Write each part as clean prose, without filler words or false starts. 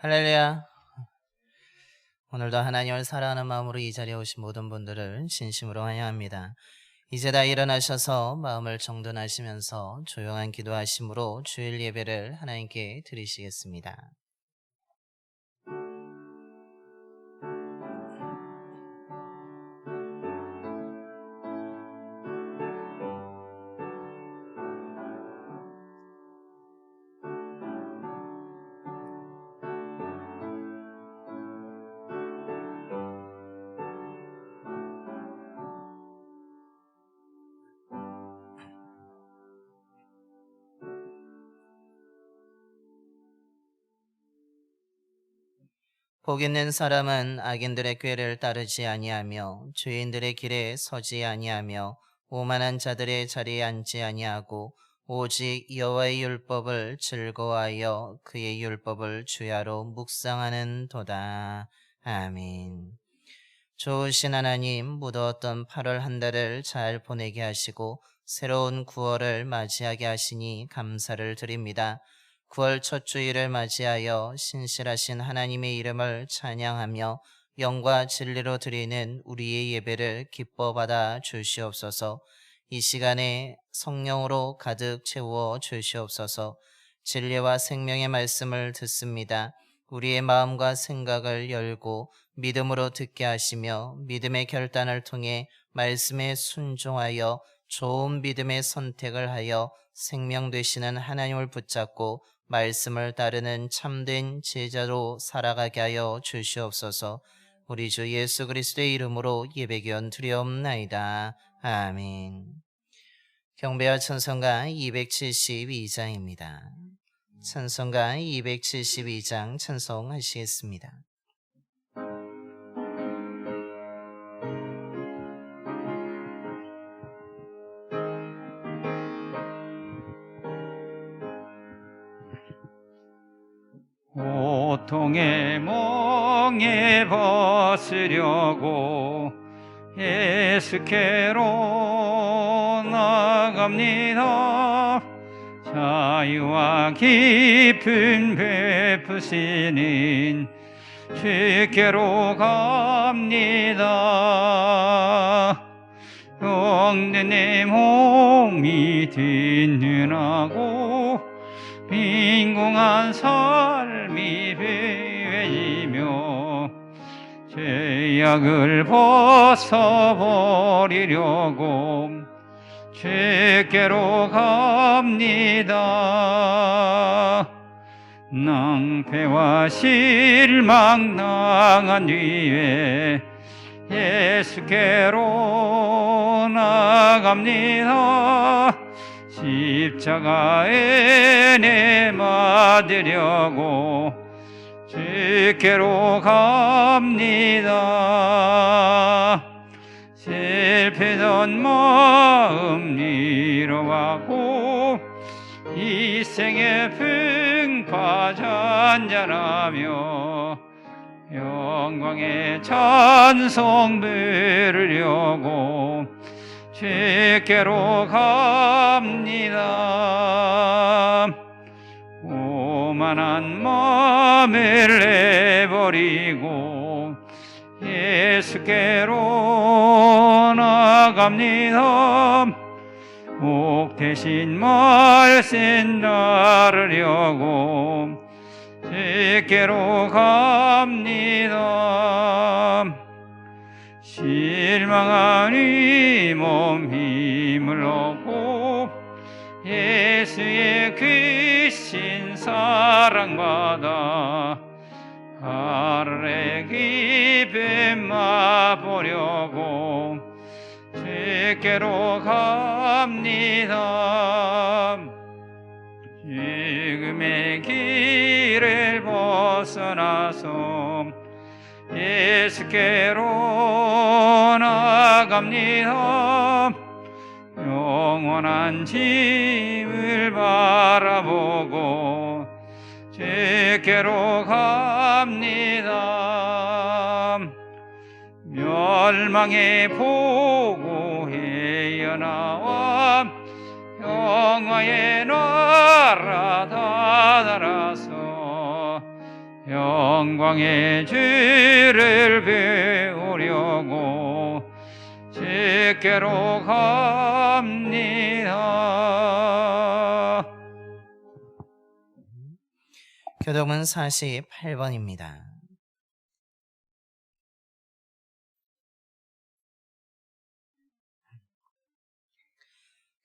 할렐루야. 오늘도 하나님을 사랑하는 마음으로 이 자리에 오신 모든 분들을 진심으로 환영합니다. 이제 다 일어나셔서 마음을 정돈하시면서 조용한 기도하심으로 주일 예배를 하나님께 드리시겠습니다. 복 있는 사람은 악인들의 꾀를 따르지 아니하며 죄인들의 길에 서지 아니하며 오만한 자들의 자리에 앉지 아니하고 오직 여호와의 율법을 즐거워하여 그의 율법을 주야로 묵상하는도다. 아멘. 좋으신 하나님, 무더웠던 8월 한 달을 잘 보내게 하시고 새로운 9월을 맞이하게 하시니 감사를 드립니다. 9월 첫 주일을 맞이하여 신실하신 하나님의 이름을 찬양하며 영과 진리로 드리는 우리의 예배를 기뻐 받아 주시옵소서. 이 시간에 성령으로 가득 채워 주시옵소서. 진리와 생명의 말씀을 듣습니다. 우리의 마음과 생각을 열고 믿음으로 듣게 하시며 믿음의 결단을 통해 말씀에 순종하여 좋은 믿음의 선택을 하여 생명 되시는 하나님을 붙잡고 말씀을 따르는 참된 제자로 살아가게 하여 주시옵소서. 우리 주 예수 그리스도의 이름으로 예배기원 드리옵나이다. 아멘. 경배와 찬송가 272장입니다. 찬송가 272장 찬송하시겠습니다. 고통의 멍에 벗으려고 예수께로 나갑니다. 자유와 기쁨 베푸시는 주께로 갑니다. 병든 내 몸이 든든하고 빈궁한 삶이 배이며 죄악을 벗어버리려고 주께로 갑니다. 낭패와 실망 당한 뒤에 예수께로 나갑니다. 십자가에 내맞으려고 주께로 갑니다. 슬프던 마음 위로하고 이 생의 풍파 잔잔하며 영광의 찬송 부르려고 주께로 갑니다. 오만한 마음을 내버리고 예수께로 나갑니다. 복 대신 말씀 따르려고 주께로 갑니다. 실망한 이 몸 힘을 얻고 예수의 크신 사랑받아 하늘의 기쁨 맛보려고 주께로 갑니다. 죽음의 길을 벗어나서 예수께로 나갑니다. 영원한 집을 바라보고 주께로 갑니다. 멸망의 보고에 연하와 영화의 나라 다다라서 영광의 주를 배우려고 주께로 갑니다. 교독은 48번입니다.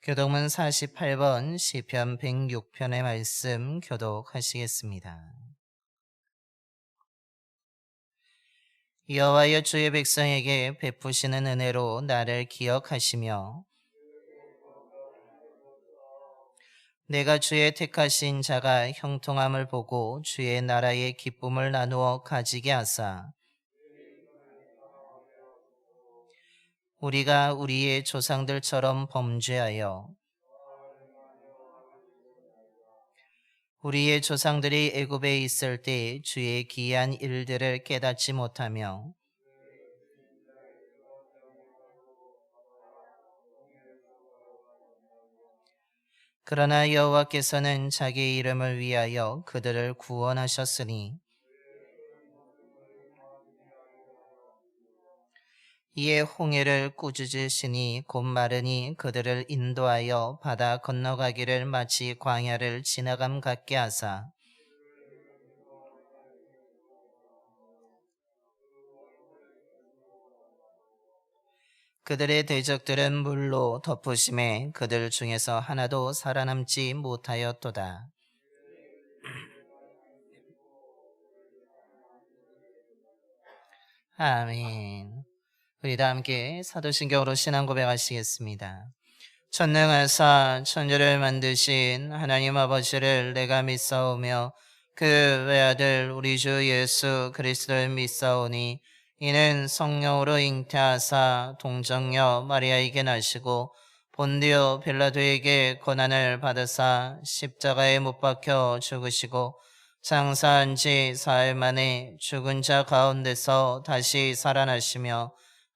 교독문 48번 시편 106편의 말씀 교독하시겠습니다. 여호와여, 주의 백성에게 베푸시는 은혜로 나를 기억하시며 내가 주의 택하신 자가 형통함을 보고 주의 나라의 기쁨을 나누어 가지게 하사 우리가 우리의 조상들처럼 범죄하여 우리의 조상들이 애굽에 있을 때 주의 기이한 일들을 깨닫지 못하며 그러나 여호와께서는 자기 이름을 위하여 그들을 구원하셨으니 이에 홍해를 꾸짖으시니 곧 마르니 그들을 인도하여 바다 건너가기를 마치 광야를 지나감 같게 하사 그들의 대적들은 물로 덮으심에 그들 중에서 하나도 살아남지 못하였도다. 아멘. 우리 다 함께 사도신경으로 신앙 고백하시겠습니다. 전능하사 천지를 만드신 하나님 아버지를 내가 믿사오며 그 외아들 우리 주 예수 그리스도를 믿사오니 이는 성령으로 잉태하사 동정녀 마리아에게 나시고 본디오 빌라도에게 고난을 받으사 십자가에 못 박혀 죽으시고 장사한 지 사흘 만에 죽은 자 가운데서 다시 살아나시며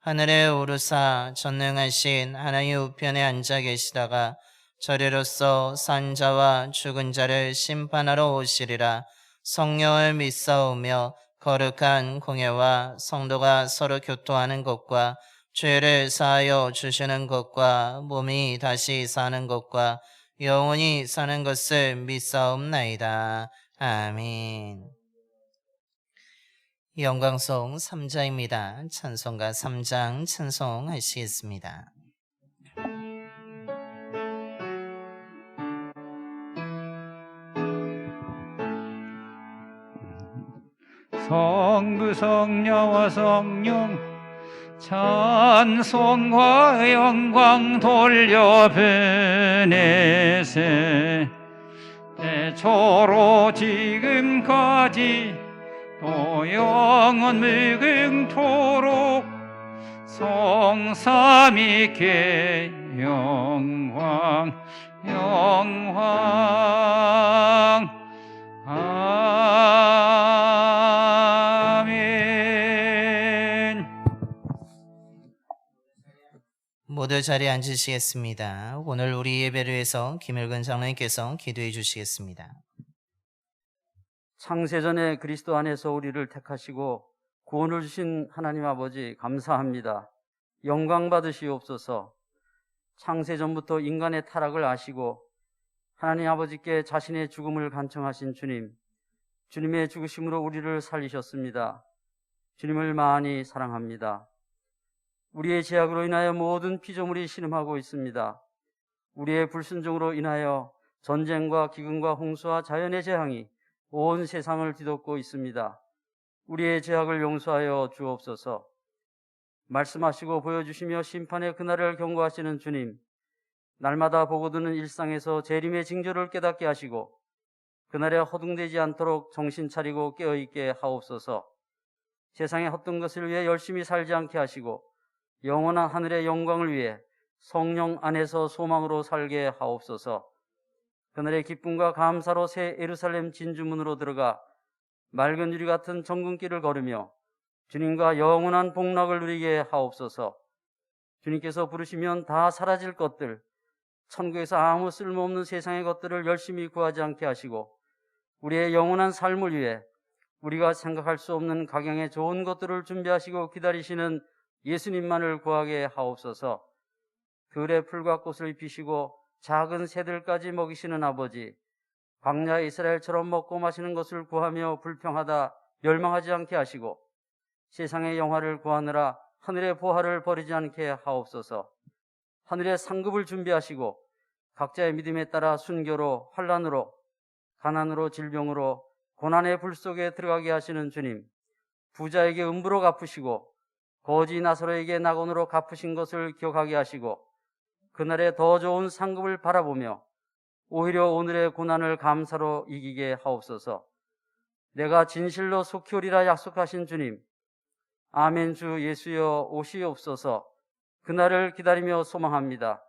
하늘에 오르사 전능하신 하나님 우편에 앉아 계시다가 저리로서 산 자와 죽은 자를 심판하러 오시리라. 성령을 믿사오며 거룩한 공예와 성도가 서로 교통하는 것과 죄를 사하여 주시는 것과 몸이 다시 사는 것과 영원히 사는 것을 믿사옵나이다. 아멘. 영광송 3자입니다. 찬송가 3장 찬송하시겠습니다. 성부 성녀와 성령 찬송과 영광 돌려 보내세 대초로 지금까지 또 영원 무궁토록 성삼위께 영광 영광 아멘. 모두 자리에 앉으시겠습니다. 오늘 우리 예배를 위해서 김일근 장로님께서 기도해 주시겠습니다. 창세전에 그리스도 안에서 우리를 택하시고 구원을 주신 하나님 아버지 감사합니다. 영광 받으시옵소서. 창세전부터 인간의 타락을 아시고 하나님 아버지께 자신의 죽음을 간청하신 주님, 주님의 죽으심으로 우리를 살리셨습니다. 주님을 많이 사랑합니다. 우리의 죄악으로 인하여 모든 피조물이 신음하고 있습니다. 우리의 불순종으로 인하여 전쟁과 기근과 홍수와 자연의 재앙이 온 세상을 뒤덮고 있습니다. 우리의 죄악을 용서하여 주옵소서. 말씀하시고 보여주시며 심판의 그날을 경고하시는 주님, 날마다 보고드는 일상에서 재림의 징조를 깨닫게 하시고 그날에 허둥대지 않도록 정신 차리고 깨어있게 하옵소서. 세상의 헛된 것을 위해 열심히 살지 않게 하시고 영원한 하늘의 영광을 위해 성령 안에서 소망으로 살게 하옵소서. 그날의 기쁨과 감사로 새 예루살렘 진주문으로 들어가 맑은 유리 같은 정금길을 걸으며 주님과 영원한 복락을 누리게 하옵소서. 주님께서 부르시면 다 사라질 것들, 천국에서 아무 쓸모없는 세상의 것들을 열심히 구하지 않게 하시고 우리의 영원한 삶을 위해 우리가 생각할 수 없는 각양의 좋은 것들을 준비하시고 기다리시는 예수님만을 구하게 하옵소서. 들의 풀과 꽃을 입히시고 작은 새들까지 먹이시는 아버지, 광야 이스라엘처럼 먹고 마시는 것을 구하며 불평하다 멸망하지 않게 하시고 세상의 영화를 구하느라 하늘의 보화를 버리지 않게 하옵소서. 하늘의 상급을 준비하시고 각자의 믿음에 따라 순교로, 환난으로, 가난으로, 질병으로, 고난의 불 속에 들어가게 하시는 주님, 부자에게 음부로 갚으시고 거지 나사로에게 낙원으로 갚으신 것을 기억하게 하시고 그날의 더 좋은 상급을 바라보며 오히려 오늘의 고난을 감사로 이기게 하옵소서. 내가 진실로 속히 오리라 약속하신 주님, 아멘. 주 예수여 오시옵소서. 그날을 기다리며 소망합니다.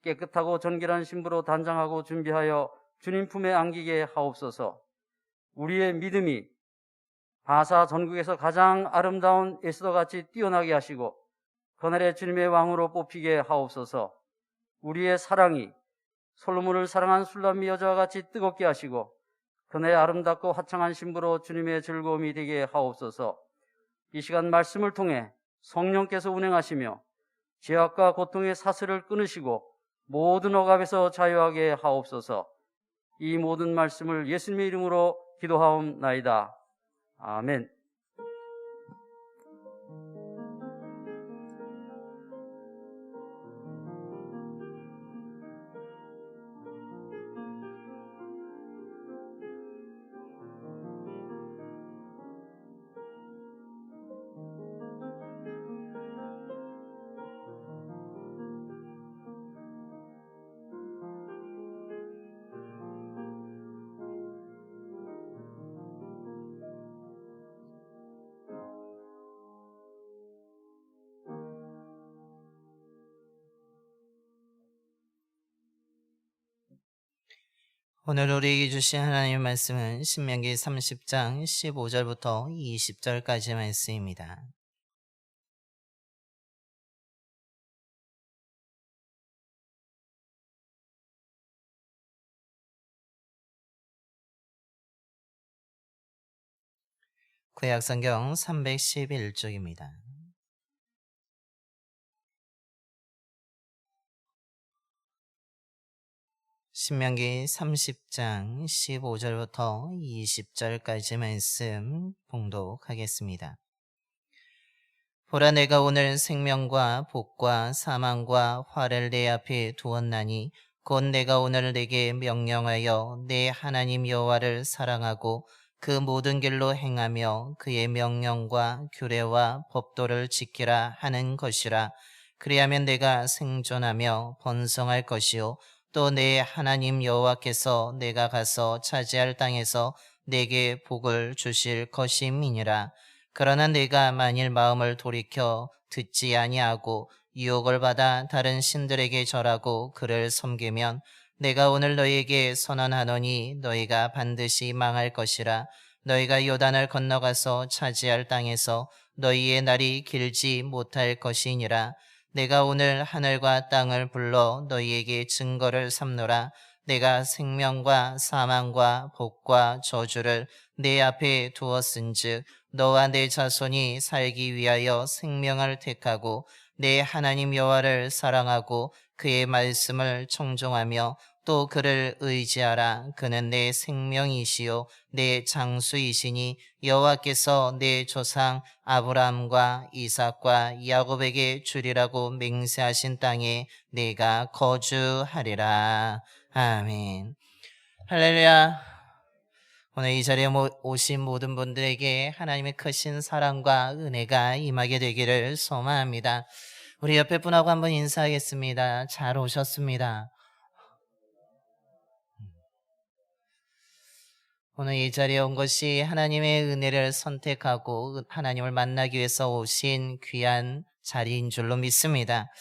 깨끗하고 정결한 신부로 단장하고 준비하여 주님 품에 안기게 하옵소서. 우리의 믿음이 바사 전국에서 가장 아름다운 에스더같이 뛰어나게 하시고 그날의 주님의 왕으로 뽑히게 하옵소서. 우리의 사랑이 솔로몬을 사랑한 술람미 여자와 같이 뜨겁게 하시고 그날의 아름답고 화창한 신부로 주님의 즐거움이 되게 하옵소서. 이 시간 말씀을 통해 성령께서 운행하시며 죄악과 고통의 사슬을 끊으시고 모든 억압에서 자유하게 하옵소서. 이 모든 말씀을 예수님의 이름으로 기도하옵나이다. 아멘. 오늘 우리에게 주신 하나님의 말씀은 신명기 30장 15절부터 20절까지 말씀입니다. 구약성경 311쪽입니다. 신명기 30장 15절부터 20절까지 말씀 봉독하겠습니다. 보라, 내가 오늘 생명과 복과 사망과 화를 내 앞에 두었나니 곧 내가 오늘 내게 명령하여 내 하나님 여호와를 사랑하고 그 모든 길로 행하며 그의 명령과 규례와 법도를 지키라 하는 것이라. 그리하면 내가 생존하며 번성할 것이요 또 내 하나님 여호와께서 내가 가서 차지할 땅에서 내게 복을 주실 것임이니라. 그러나 내가 만일 마음을 돌이켜 듣지 아니하고 유혹을 받아 다른 신들에게 절하고 그를 섬기면 내가 오늘 너희에게 선언하노니 너희가 반드시 망할 것이라. 너희가 요단을 건너가서 차지할 땅에서 너희의 날이 길지 못할 것이니라. 내가 오늘 하늘과 땅을 불러 너희에게 증거를 삼노라. 내가 생명과 사망과 복과 저주를 내 앞에 두었은즉 너와 내 자손이 살기 위하여 생명을 택하고 내 하나님 여호와를 사랑하고 그의 말씀을 청종하며 또 그를 의지하라. 그는 내 생명이시요 내 장수이시니 여호와께서 내 조상 아브라함과 이삭과 야곱에게 주리라고 맹세하신 땅에 내가 거주하리라. 아멘. 할렐루야. 오늘 이 자리에 오신 모든 분들에게 하나님의 크신 사랑과 은혜가 임하게 되기를 소망합니다. 우리 옆에 분하고 한번 인사하겠습니다. 잘 오셨습니다. 오늘 이 자리에 온 것이 하나님의 은혜를 선택하고 하나님을 만나기 위해서 오신 귀한 자리인 줄로 믿습니다.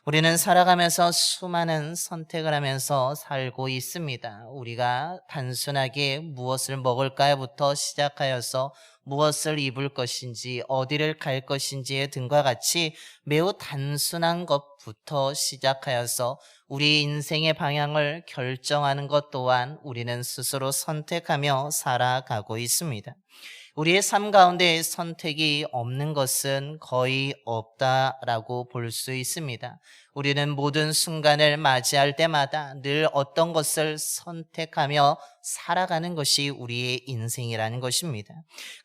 우리는 살아가면서 수많은 선택을 하면서 살고 있습니다. 우리가 단순하게 무엇을 먹을까부터 시작하여서 무엇을 입을 것인지 어디를 갈 것인지 등과 같이 매우 단순한 것부터 시작하여서 우리 인생의 방향을 결정하는 것 또한 우리는 스스로 선택하며 살아가고 있습니다. 우리의 삶 가운데 선택이 없는 것은 거의 없다라고 볼 수 있습니다. 우리는 모든 순간을 맞이할 때마다 늘 어떤 것을 선택하며 살아가는 것이 우리의 인생이라는 것입니다.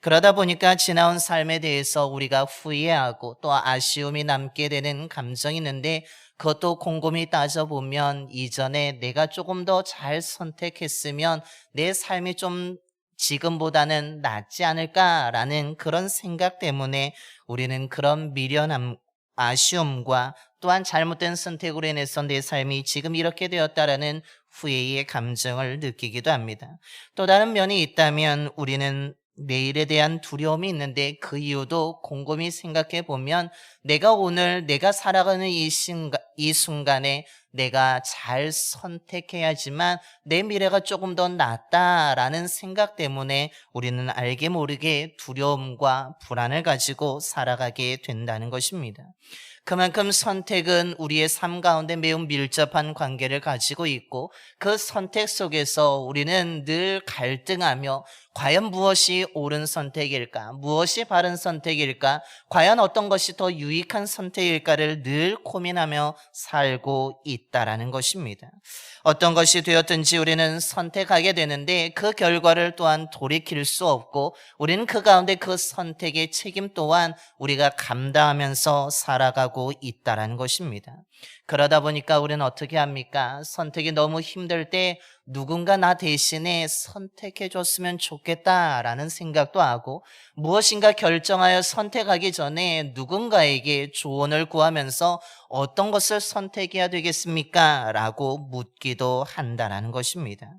그러다 보니까 지나온 삶에 대해서 우리가 후회하고 또 아쉬움이 남게 되는 감정이 있는데, 그것도 곰곰이 따져보면 이전에 내가 조금 더 잘 선택했으면 내 삶이 좀 지금보다는 낫지 않을까라는 그런 생각 때문에 우리는 그런 미련함, 아쉬움과 또한 잘못된 선택으로 인해서 내 삶이 지금 이렇게 되었다라는 후회의 감정을 느끼기도 합니다. 또 다른 면이 있다면 우리는 내일에 대한 두려움이 있는데, 그 이유도 곰곰이 생각해 보면 내가 오늘 내가 살아가는 이 순간에 내가 잘 선택해야지만 내 미래가 조금 더 낫다라는 생각 때문에 우리는 알게 모르게 두려움과 불안을 가지고 살아가게 된다는 것입니다. 그만큼 선택은 우리의 삶 가운데 매우 밀접한 관계를 가지고 있고, 그 선택 속에서 우리는 늘 갈등하며 과연 무엇이 옳은 선택일까? 무엇이 바른 선택일까? 과연 어떤 것이 더 유익한 선택일까를 늘 고민하며 살고 있다라는 것입니다. 어떤 것이 되었든지 우리는 선택하게 되는데 그 결과를 또한 돌이킬 수 없고, 우리는 그 가운데 그 선택의 책임 또한 우리가 감당하면서 살아가고 있다라는 것입니다. 그러다 보니까 우리는 어떻게 합니까? 선택이 너무 힘들 때 누군가 나 대신에 선택해 줬으면 좋겠다라는 생각도 하고, 무엇인가 결정하여 선택하기 전에 누군가에게 조언을 구하면서 어떤 것을 선택해야 되겠습니까? 라고 묻기도 한다는 것입니다.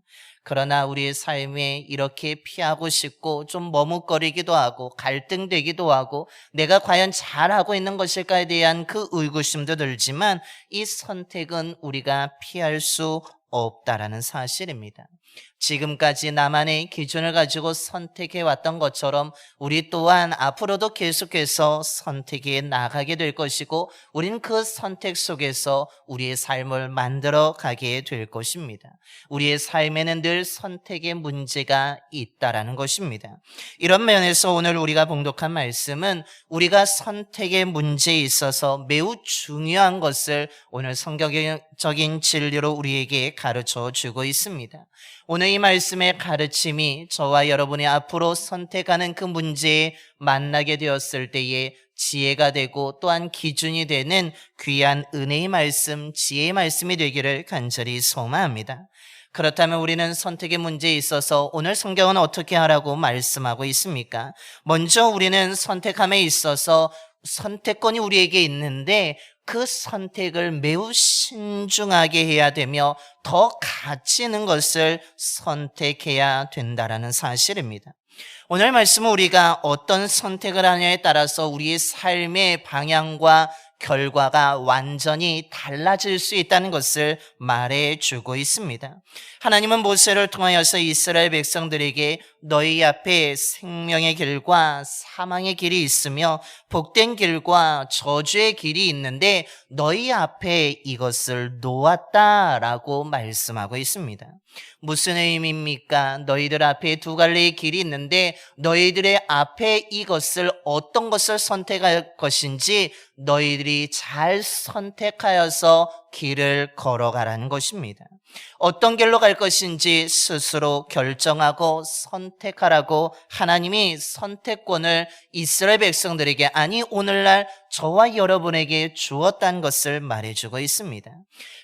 그러나 우리의 삶에 이렇게 피하고 싶고 좀 머뭇거리기도 하고 갈등되기도 하고 내가 과연 잘하고 있는 것일까에 대한 그 의구심도 들지만, 이 선택은 우리가 피할 수 없다라는 사실입니다. 지금까지 나만의 기준을 가지고 선택해 왔던 것처럼 우리 또한 앞으로도 계속해서 선택해 나가게 될 것이고, 우린 그 선택 속에서 우리의 삶을 만들어 가게 될 것입니다. 우리의 삶에는 늘 선택의 문제가 있다라는 것입니다. 이런 면에서 오늘 우리가 봉독한 말씀은 우리가 선택의 문제에 있어서 매우 중요한 것을 오늘 성경적인 진리로 우리에게 가르쳐 주고 있습니다. 오늘 이 말씀의 가르침이 저와 여러분이 앞으로 선택하는 그 문제에 만나게 되었을 때에 지혜가 되고 또한 기준이 되는 귀한 은혜의 말씀, 지혜의 말씀이 되기를 간절히 소망합니다. 그렇다면 우리는 선택의 문제에 있어서 오늘 성경은 어떻게 하라고 말씀하고 있습니까? 먼저 우리는 선택함에 있어서 선택권이 우리에게 있는데 그 선택을 매우 신중하게 해야 되며 더 가치 있는 것을 선택해야 된다라는 사실입니다. 오늘 말씀은 우리가 어떤 선택을 하냐에 따라서 우리의 삶의 방향과 결과가 완전히 달라질 수 있다는 것을 말해주고 있습니다. 하나님은 모세를 통하여서 이스라엘 백성들에게 너희 앞에 생명의 길과 사망의 길이 있으며 복된 길과 저주의 길이 있는데 너희 앞에 이것을 놓았다라고 말씀하고 있습니다. 무슨 의미입니까? 너희들 앞에 두 갈래의 길이 있는데 너희들의 앞에 이것을 어떤 것을 선택할 것인지 너희들이 잘 선택하여서 길을 걸어가라는 것입니다. 어떤 길로 갈 것인지 스스로 결정하고 선택하라고 하나님이 선택권을 이스라엘 백성들에게, 아니 오늘날 저와 여러분에게 주었다는 것을 말해주고 있습니다.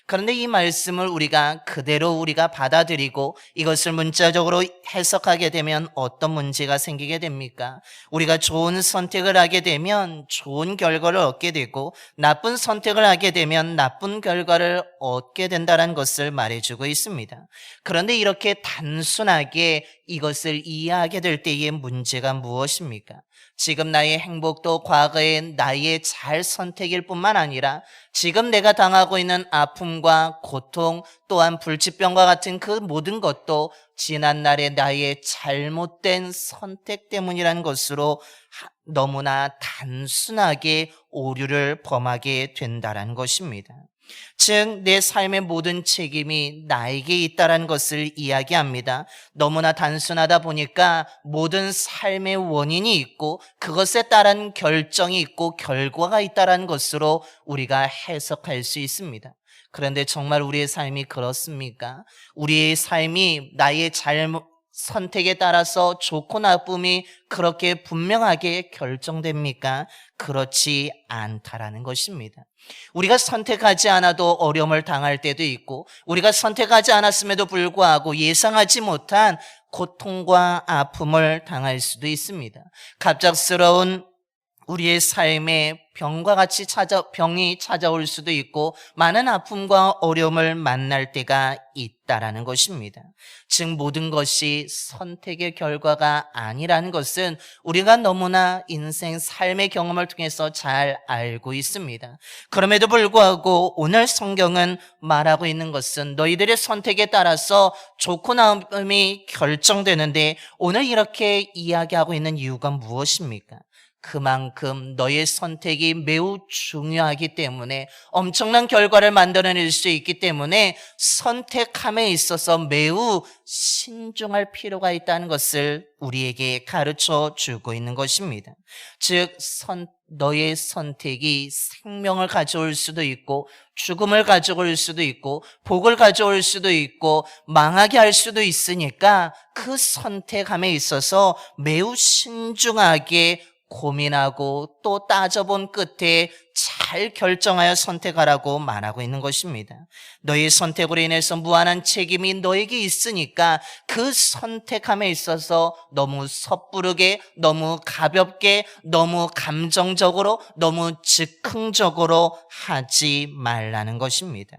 그런데 이 말씀을 우리가 그대로 받아들이고 이것을 문자적으로 해석하게 되면 어떤 문제가 생기게 됩니까? 우리가 좋은 선택을 하게 되면 좋은 결과를 얻게 되고 나쁜 선택을 하게 되면 나쁜 결과를 얻게 된다는 것을 말해주고 있습니다. 그런데 이렇게 단순하게 이것을 이해하게 될 때의 문제가 무엇입니까? 지금 나의 행복도 과거의 나의 잘 선택일 뿐만 아니라 지금 내가 당하고 있는 아픔과 고통 또한 불치병과 같은 그 모든 것도 지난날의 나의 잘못된 선택 때문이라는 것으로 너무나 단순하게 오류를 범하게 된다는 것입니다. 즉, 내 삶의 모든 책임이 나에게 있다는 것을 이야기합니다. 너무나 단순하다 보니까 모든 삶의 원인이 있고 그것에 따른 결정이 있고 결과가 있다는 것으로 우리가 해석할 수 있습니다. 그런데 정말 우리의 삶이 그렇습니까? 우리의 삶이 나의 선택에 따라서 좋고 나쁨이 그렇게 분명하게 결정됩니까? 그렇지 않다라는 것입니다. 우리가 선택하지 않아도 어려움을 당할 때도 있고, 우리가 선택하지 않았음에도 불구하고 예상하지 못한 고통과 아픔을 당할 수도 있습니다. 갑작스러운 우리의 삶에 병이 찾아올 수도 있고 많은 아픔과 어려움을 만날 때가 있다라는 것입니다. 즉, 모든 것이 선택의 결과가 아니라는 것은 우리가 너무나 인생 삶의 경험을 통해서 잘 알고 있습니다. 그럼에도 불구하고 오늘 성경은 말하고 있는 것은 너희들의 선택에 따라서 좋고 나쁨이 결정되는데, 오늘 이렇게 이야기하고 있는 이유가 무엇입니까? 그만큼 너의 선택이 매우 중요하기 때문에, 엄청난 결과를 만들어낼 수 있기 때문에 선택함에 있어서 매우 신중할 필요가 있다는 것을 우리에게 가르쳐 주고 있는 것입니다. 즉, 너의 선택이 생명을 가져올 수도 있고 죽음을 가져올 수도 있고 복을 가져올 수도 있고 망하게 할 수도 있으니까 그 선택함에 있어서 매우 신중하게 고민하고 또 따져본 끝에 잘 결정하여 선택하라고 말하고 있는 것입니다. 너의 선택으로 인해서 무한한 책임이 너에게 있으니까 그 선택함에 있어서 너무 섣부르게, 너무 가볍게, 너무 감정적으로, 너무 즉흥적으로 하지 말라는 것입니다.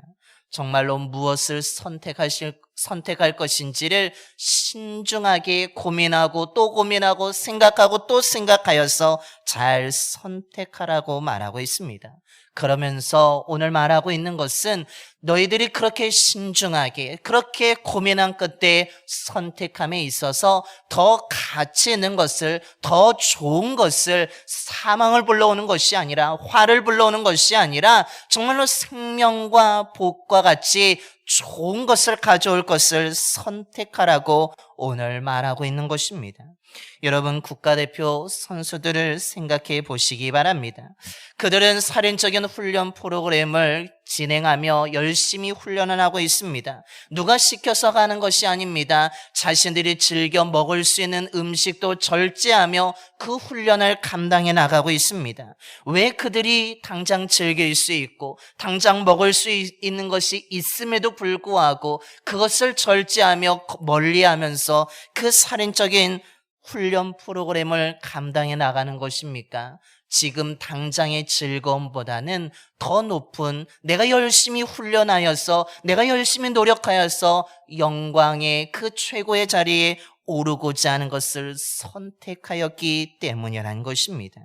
정말로 무엇을 선택할 것인지를 신중하게 고민하고 또 고민하고 생각하고 또 생각하여서 잘 선택하라고 말하고 있습니다. 그러면서 오늘 말하고 있는 것은 너희들이 그렇게 신중하게 그렇게 고민한 끝에 선택함에 있어서 더 가치 있는 것을, 더 좋은 것을, 사망을 불러오는 것이 아니라, 화를 불러오는 것이 아니라 정말로 생명과 복과 같이 좋은 것을 가져올 것을 선택하라고 오늘 말하고 있는 것입니다. 여러분, 국가대표 선수들을 생각해 보시기 바랍니다. 그들은 살인적인 훈련 프로그램을 진행하며 열심히 훈련을 하고 있습니다. 누가 시켜서 가는 것이 아닙니다. 자신들이 즐겨 먹을 수 있는 음식도 절제하며 그 훈련을 감당해 나가고 있습니다. 왜 그들이 당장 즐길 수 있고 당장 먹을 수 있는 것이 있음에도 불구하고 그것을 절제하며 멀리하면서 그 살인적인 훈련 프로그램을 감당해 나가는 것입니까? 지금 당장의 즐거움보다는 더 높은, 내가 열심히 훈련하여서, 내가 열심히 노력하여서 영광의 그 최고의 자리에 오르고자 하는 것을 선택하였기 때문이라는 것입니다.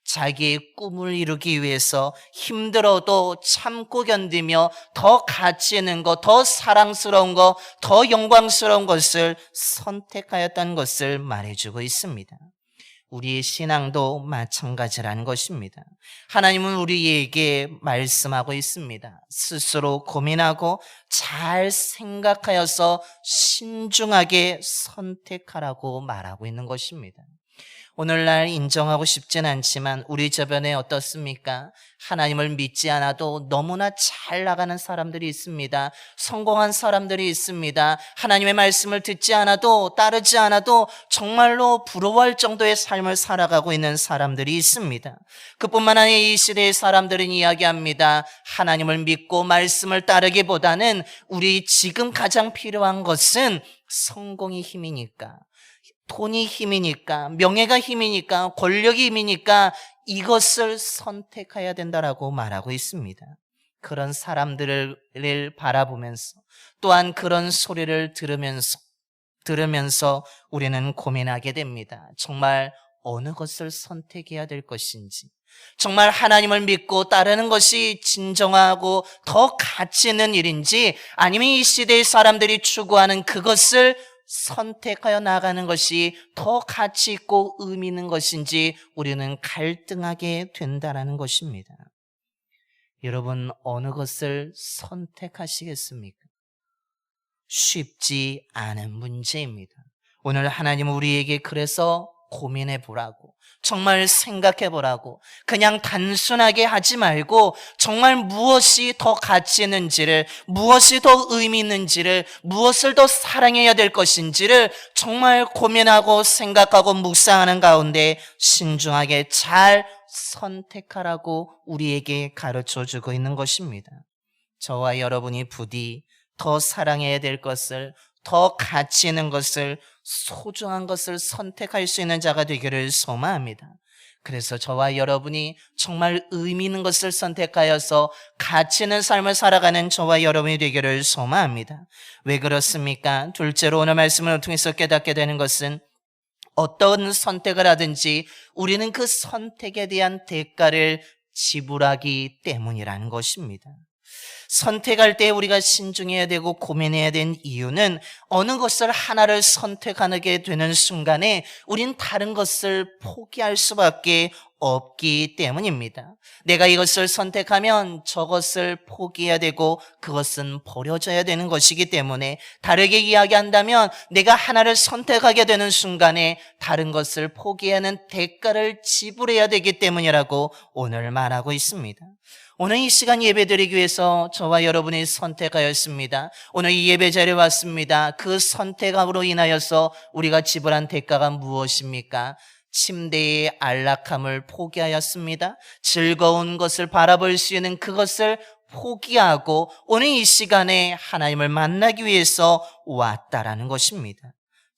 자기의 꿈을 이루기 위해서 힘들어도 참고 견디며 더 가치 있는 것, 더 사랑스러운 것, 더 영광스러운 것을 선택하였다는 것을 말해주고 있습니다. 우리의 신앙도 마찬가지라는 것입니다. 하나님은 우리에게 말씀하고 있습니다. 스스로 고민하고 잘 생각하여서 신중하게 선택하라고 말하고 있는 것입니다. 오늘날 인정하고 싶진 않지만 우리 주변에 어떻습니까? 하나님을 믿지 않아도 너무나 잘 나가는 사람들이 있습니다. 성공한 사람들이 있습니다. 하나님의 말씀을 듣지 않아도, 따르지 않아도 정말로 부러워할 정도의 삶을 살아가고 있는 사람들이 있습니다. 그뿐만 아니라 이 시대의 사람들은 이야기합니다. 하나님을 믿고 말씀을 따르기보다는 우리 지금 가장 필요한 것은 성공의 힘이니까, 돈이 힘이니까, 명예가 힘이니까, 권력이 힘이니까 이것을 선택해야 된다라고 말하고 있습니다. 그런 사람들을 바라보면서 또한 그런 소리를 들으면서 우리는 고민하게 됩니다. 정말 어느 것을 선택해야 될 것인지, 정말 하나님을 믿고 따르는 것이 진정하고 더 가치 있는 일인지, 아니면 이 시대의 사람들이 추구하는 그것을 선택하여 나가는 것이 더 가치 있고 의미 있는 것인지 우리는 갈등하게 된다는 것입니다. 여러분 어느 것을 선택하시겠습니까? 쉽지 않은 문제입니다. 오늘 하나님은 우리에게 그래서 고민해 보라고, 정말 생각해 보라고, 그냥 단순하게 하지 말고 정말 무엇이 더 가치 있는지를, 무엇이 더 의미 있는지를, 무엇을 더 사랑해야 될 것인지를 정말 고민하고 생각하고 묵상하는 가운데 신중하게 잘 선택하라고 우리에게 가르쳐 주고 있는 것입니다. 저와 여러분이 부디 더 사랑해야 될 것을, 더 가치 있는 것을, 소중한 것을 선택할 수 있는 자가 되기를 소망합니다. 그래서 저와 여러분이 정말 의미 있는 것을 선택하여서 가치 있는 삶을 살아가는 저와 여러분이 되기를 소망합니다. 왜 그렇습니까? 둘째로 오늘 말씀을 통해서 깨닫게 되는 것은 어떤 선택을 하든지 우리는 그 선택에 대한 대가를 지불하기 때문이라는 것입니다. 선택할 때 우리가 신중해야 되고 고민해야 되는 이유는 어느 것을 하나를 선택하게 되는 순간에 우린 다른 것을 포기할 수밖에 없기 때문입니다. 내가 이것을 선택하면 저것을 포기해야 되고 그것은 버려져야 되는 것이기 때문에, 다르게 이야기한다면 내가 하나를 선택하게 되는 순간에 다른 것을 포기하는 대가를 지불해야 되기 때문이라고 오늘 말하고 있습니다. 오늘 이 시간 예배드리기 위해서 저와 여러분이 선택하였습니다. 오늘 이 예배 자리에 왔습니다. 그 선택으로 인하여서 우리가 지불한 대가가 무엇입니까? 침대의 안락함을 포기하였습니다. 즐거운 것을 바라볼 수 있는 그것을 포기하고 오늘 이 시간에 하나님을 만나기 위해서 왔다라는 것입니다.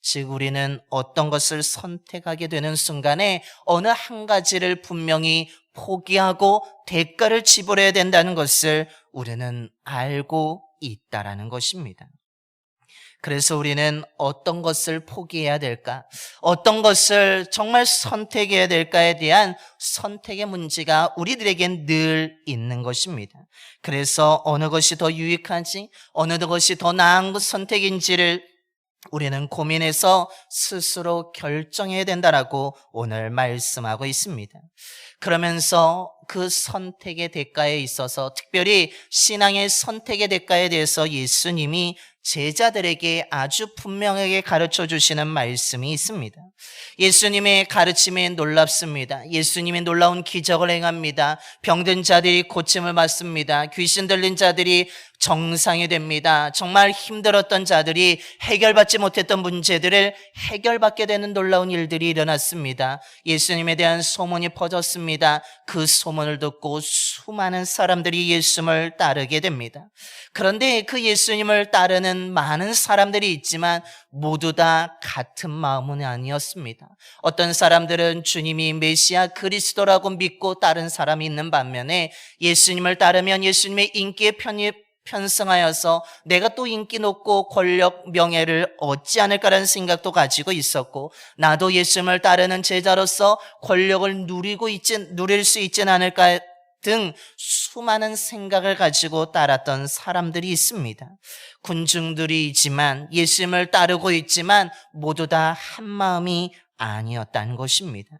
즉 우리는 어떤 것을 선택하게 되는 순간에 어느 한 가지를 분명히 포기하고 대가를 지불해야 된다는 것을 우리는 알고 있다라는 것입니다. 그래서 우리는 어떤 것을 포기해야 될까? 어떤 것을 정말 선택해야 될까에 대한 선택의 문제가 우리들에겐 늘 있는 것입니다. 그래서 어느 것이 더 유익한지, 어느 것이 더 나은 선택인지를 우리는 고민해서 스스로 결정해야 된다라고 오늘 말씀하고 있습니다. 그러면서 그 선택의 대가에 있어서, 특별히 신앙의 선택의 대가에 대해서 예수님이 제자들에게 아주 분명하게 가르쳐 주시는 말씀이 있습니다. 예수님의 가르침에 놀랍습니다. 예수님이 놀라운 기적을 행합니다. 병든 자들이 고침을 받습니다. 귀신 들린 자들이 정상이 됩니다. 정말 힘들었던 자들이 해결받지 못했던 문제들을 해결받게 되는 놀라운 일들이 일어났습니다. 예수님에 대한 소문이 퍼졌습니다. 그 소문을 듣고 수많은 사람들이 예수님을 따르게 됩니다. 그런데 그 예수님을 따르는 많은 사람들이 있지만 모두 다 같은 마음은 아니었습니다. 어떤 사람들은 주님이 메시아 그리스도라고 믿고 따른 사람이 있는 반면에, 예수님을 따르면 예수님의 인기에 편승하여서 내가 또 인기 높고 권력, 명예를 얻지 않을까라는 생각도 가지고 있었고, 나도 예수님을 따르는 제자로서 권력을 누릴 수 있지는 않을까 등 수많은 생각을 가지고 따랐던 사람들이 있습니다. 군중들이지만, 예수님을 따르고 있지만 모두 다 한 마음이 아니었다는 것입니다.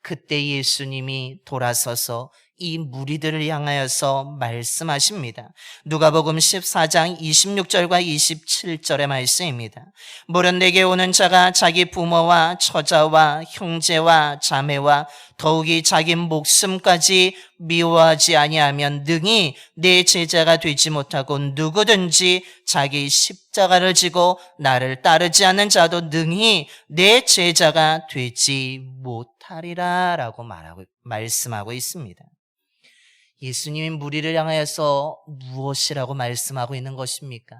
그때 예수님이 돌아서서 이 무리들을 향하여서 말씀하십니다. 누가복음 14장 26절과 27절의 말씀입니다. 모른 내게 오는 자가 자기 부모와 처자와 형제와 자매와 더욱이 자기 목숨까지 미워하지 아니하면 능히 내 제자가 되지 못하고, 누구든지 자기 십자가를 지고 나를 따르지 않는 자도 능히 내 제자가 되지 못하리라 라고 말씀하고 있습니다. 예수님이 무리를 향하여서 무엇이라고 말씀하고 있는 것입니까?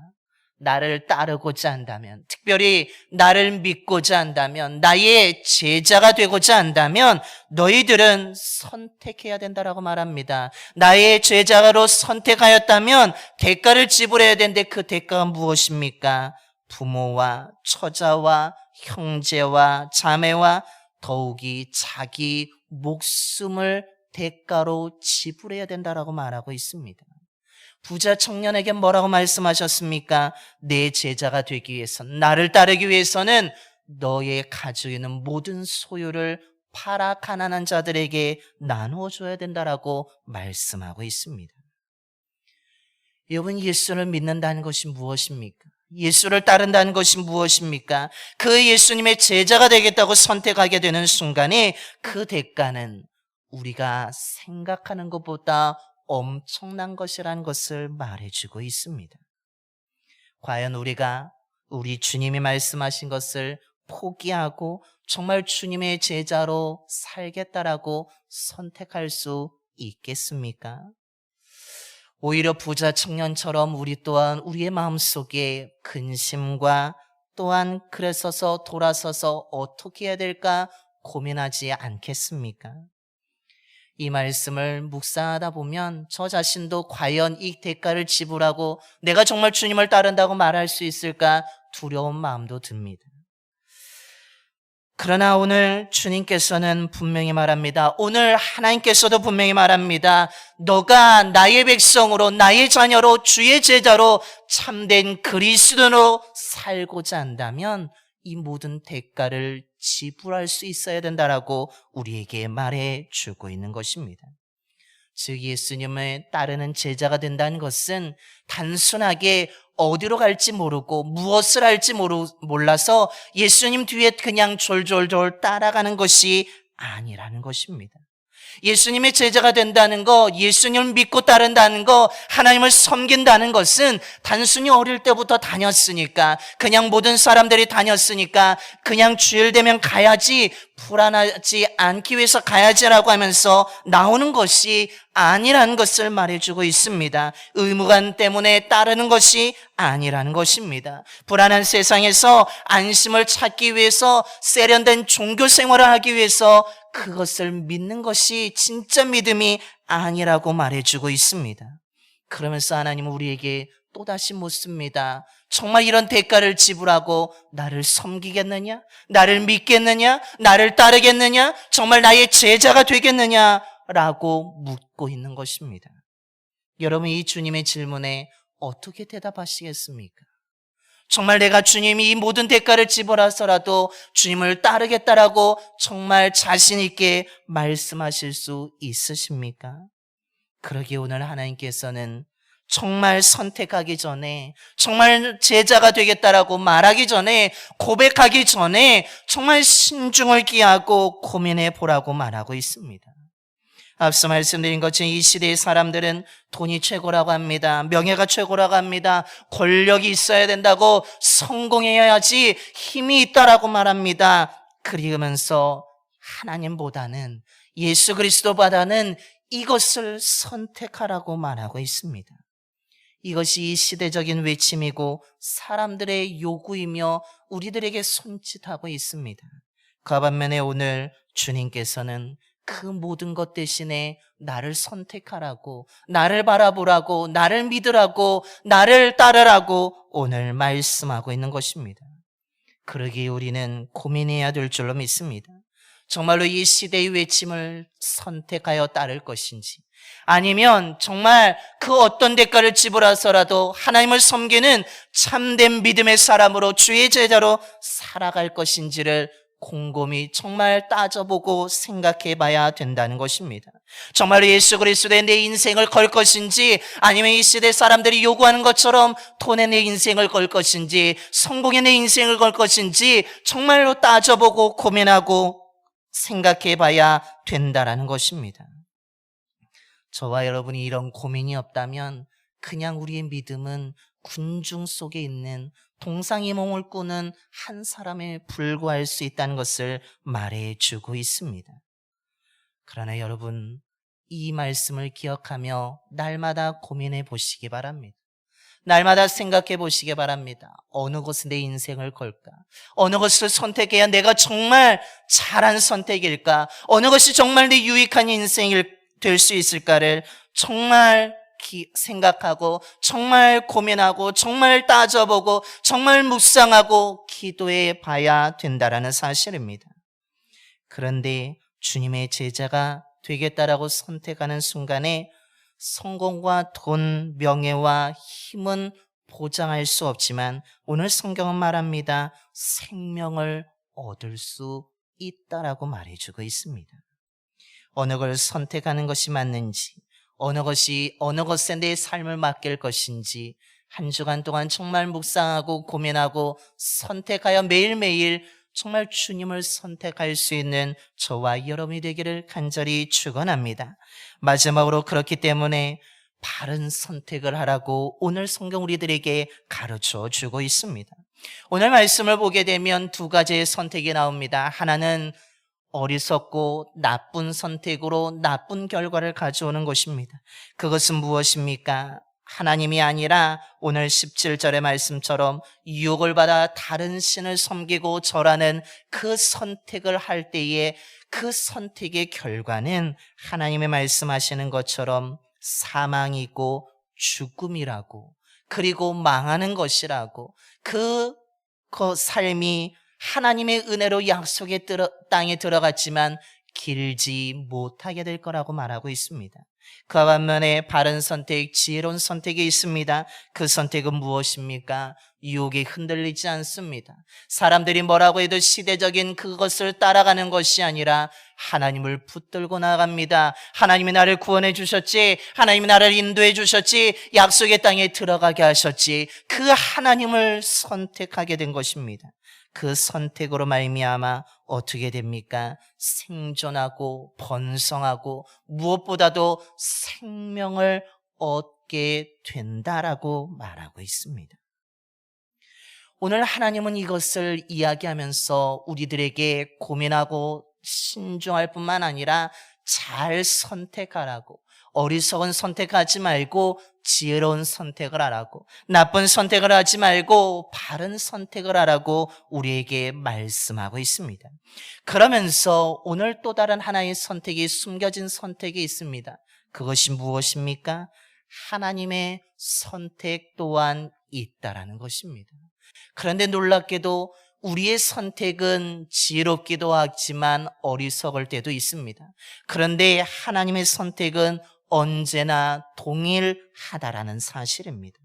나를 따르고자 한다면, 특별히 나를 믿고자 한다면, 나의 제자가 되고자 한다면 너희들은 선택해야 된다라고 말합니다. 나의 제자로 선택하였다면 대가를 지불해야 되는데 그 대가가 무엇입니까? 부모와 처자와 형제와 자매와 더욱이 자기 목숨을 대가로 지불해야 된다라고 말하고 있습니다. 부자 청년에게 뭐라고 말씀하셨습니까? 내 제자가 되기 위해서, 나를 따르기 위해서는 너의 가지고 있는 모든 소유를 팔아 가난한 자들에게 나누어 줘야 된다라고 말씀하고 있습니다. 여러분, 예수를 믿는다는 것이 무엇입니까? 예수를 따른다는 것이 무엇입니까? 그 예수님의 제자가 되겠다고 선택하게 되는 순간에 그 대가는 우리가 생각하는 것보다 엄청난 것이라는 것을 말해주고 있습니다. 과연 우리가 우리 주님이 말씀하신 것을 포기하고 정말 주님의 제자로 살겠다라고 선택할 수 있겠습니까? 오히려 부자 청년처럼 우리 또한 우리의 마음속에 근심과 또한 그래서서 돌아서서 어떻게 해야 될까 고민하지 않겠습니까? 이 말씀을 묵상하다 보면 저 자신도 과연 이 대가를 지불하고 내가 정말 주님을 따른다고 말할 수 있을까 두려운 마음도 듭니다. 그러나 오늘 주님께서는 분명히 말합니다. 오늘 하나님께서도 분명히 말합니다. 너가 나의 백성으로, 나의 자녀로, 주의 제자로, 참된 그리스도로 살고자 한다면 이 모든 대가를 지불할 수 있어야 된다라고 우리에게 말해주고 있는 것입니다. 즉 예수님을 따르는 제자가 된다는 것은 단순하게 어디로 갈지 모르고 무엇을 할지 몰라서 예수님 뒤에 그냥 졸졸졸 따라가는 것이 아니라는 것입니다. 예수님의 제자가 된다는 것, 예수님을 믿고 따른다는 것, 하나님을 섬긴다는 것은 단순히 어릴 때부터 다녔으니까, 그냥 모든 사람들이 다녔으니까 그냥 주일 되면 가야지, 불안하지 않기 위해서 가야지라고 하면서 나오는 것이 아니라는 것을 말해주고 있습니다. 의무감 때문에 따르는 것이 아니라는 것입니다. 불안한 세상에서 안심을 찾기 위해서 세련된 종교 생활을 하기 위해서 그것을 믿는 것이 진짜 믿음이 아니라고 말해주고 있습니다. 그러면서 하나님은 우리에게 또다시 묻습니다. 정말 이런 대가를 지불하고 나를 섬기겠느냐? 나를 믿겠느냐? 나를 따르겠느냐? 정말 나의 제자가 되겠느냐? 라고 묻고 있는 것입니다. 여러분, 이 주님의 질문에 어떻게 대답하시겠습니까? 정말 내가 주님이 이 모든 대가를 지불하서라도 주님을 따르겠다라고 정말 자신 있게 말씀하실 수 있으십니까? 그러기에 오늘 하나님께서는 정말 선택하기 전에, 정말 제자가 되겠다라고 말하기 전에, 고백하기 전에 정말 신중을 기하고 고민해 보라고 말하고 있습니다. 앞서 말씀드린 것처럼 이 시대의 사람들은 돈이 최고라고 합니다. 명예가 최고라고 합니다. 권력이 있어야 된다고, 성공해야지 힘이 있다라고 말합니다. 그러면서 하나님보다는, 예수 그리스도보다는 이것을 선택하라고 말하고 있습니다. 이것이 시대적인 외침이고 사람들의 요구이며 우리들에게 손짓하고 있습니다. 그 반면에 오늘 주님께서는 그 모든 것 대신에 나를 선택하라고, 나를 바라보라고, 나를 믿으라고, 나를 따르라고 오늘 말씀하고 있는 것입니다. 그러기에 우리는 고민해야 될 줄로 믿습니다. 정말로 이 시대의 외침을 선택하여 따를 것인지, 아니면 정말 그 어떤 대가를 지불하서라도 하나님을 섬기는 참된 믿음의 사람으로, 주의 제자로 살아갈 것인지를 곰곰이 정말 따져보고 생각해 봐야 된다는 것입니다. 정말 예수 그리스도에 내 인생을 걸 것인지, 아니면 이 시대 사람들이 요구하는 것처럼 돈에 내 인생을 걸 것인지, 성공에 내 인생을 걸 것인지 정말로 따져보고 고민하고 생각해 봐야 된다는 것입니다. 저와 여러분이 이런 고민이 없다면 그냥 우리의 믿음은 군중 속에 있는 동상이 몸을 꾸는 한 사람에 불과할 수 있다는 것을 말해주고 있습니다. 그러나 여러분, 이 말씀을 기억하며 날마다 고민해 보시기 바랍니다. 날마다 생각해 보시기 바랍니다. 어느 것에 내 인생을 걸까? 어느 것을 선택해야 내가 정말 잘한 선택일까? 어느 것이 정말 내 유익한 인생이 될 수 있을까를 정말 생각하고, 정말 고민하고, 정말 따져보고, 정말 묵상하고 기도해 봐야 된다라는 사실입니다. 그런데 주님의 제자가 되겠다라고 선택하는 순간에 성공과 돈, 명예와 힘은 보장할 수 없지만 오늘 성경은 말합니다. 생명을 얻을 수 있다라고 말해주고 있습니다. 어느 걸 선택하는 것이 맞는지, 어느 것에 내 삶을 맡길 것인지 한 주간 동안 정말 묵상하고 고민하고 선택하여 매일매일 정말 주님을 선택할 수 있는 저와 여러분이 되기를 간절히 축원합니다. 마지막으로 그렇기 때문에 바른 선택을 하라고 오늘 성경 우리들에게 가르쳐 주고 있습니다. 오늘 말씀을 보게 되면 두 가지의 선택이 나옵니다. 하나는 어리석고 나쁜 선택으로 나쁜 결과를 가져오는 것입니다. 그것은 무엇입니까? 하나님이 아니라 오늘 17절의 말씀처럼 유혹을 받아 다른 신을 섬기고 절하는 그 선택을 할 때에 그 선택의 결과는 하나님의 말씀하시는 것처럼 사망이고 죽음이라고, 그리고 망하는 것이라고, 그 삶이 하나님의 은혜로 약속의 땅에 들어갔지만 길지 못하게 될 거라고 말하고 있습니다. 그와 반면에 바른 선택, 지혜로운 선택이 있습니다. 그 선택은 무엇입니까? 유혹에 흔들리지 않습니다. 사람들이 뭐라고 해도 시대적인 그것을 따라가는 것이 아니라 하나님을 붙들고 나아갑니다. 하나님이 나를 구원해 주셨지, 하나님이 나를 인도해 주셨지, 약속의 땅에 들어가게 하셨지, 그 하나님을 선택하게 된 것입니다. 그 선택으로 말미암아 어떻게 됩니까? 생존하고 번성하고 무엇보다도 생명을 얻게 된다라고 말하고 있습니다. 오늘 하나님은 이것을 이야기하면서 우리들에게 고민하고 신중할 뿐만 아니라 잘 선택하라고, 어리석은 선택하지 말고 지혜로운 선택을 하라고, 나쁜 선택을 하지 말고 바른 선택을 하라고 우리에게 말씀하고 있습니다. 그러면서 오늘 또 다른 하나의 선택이, 숨겨진 선택이 있습니다. 그것이 무엇입니까? 하나님의 선택 또한 있다라는 것입니다. 그런데 놀랍게도 우리의 선택은 지혜롭기도 하지만 어리석을 때도 있습니다. 그런데 하나님의 선택은 언제나 동일하다라는 사실입니다.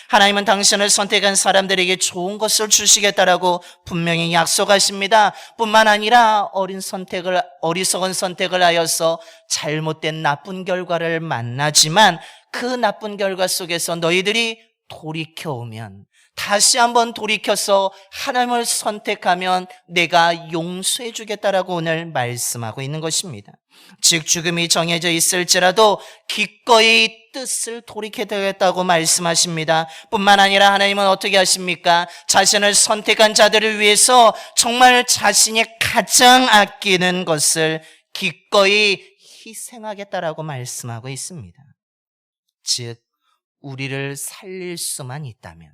하나님은 당신을 선택한 사람들에게 좋은 것을 주시겠다라고 분명히 약속하십니다. 뿐만 아니라 어리석은 선택을 하여서 잘못된 나쁜 결과를 만나지만 그 나쁜 결과 속에서 너희들이 돌이켜오면, 다시 한번 돌이켜서 하나님을 선택하면 내가 용서해 주겠다라고 오늘 말씀하고 있는 것입니다. 즉 죽음이 정해져 있을지라도 기꺼이 뜻을 돌이켜야겠다고 말씀하십니다. 뿐만 아니라 하나님은 어떻게 하십니까? 자신을 선택한 자들을 위해서 정말 자신이 가장 아끼는 것을 기꺼이 희생하겠다라고 말씀하고 있습니다. 즉 우리를 살릴 수만 있다면,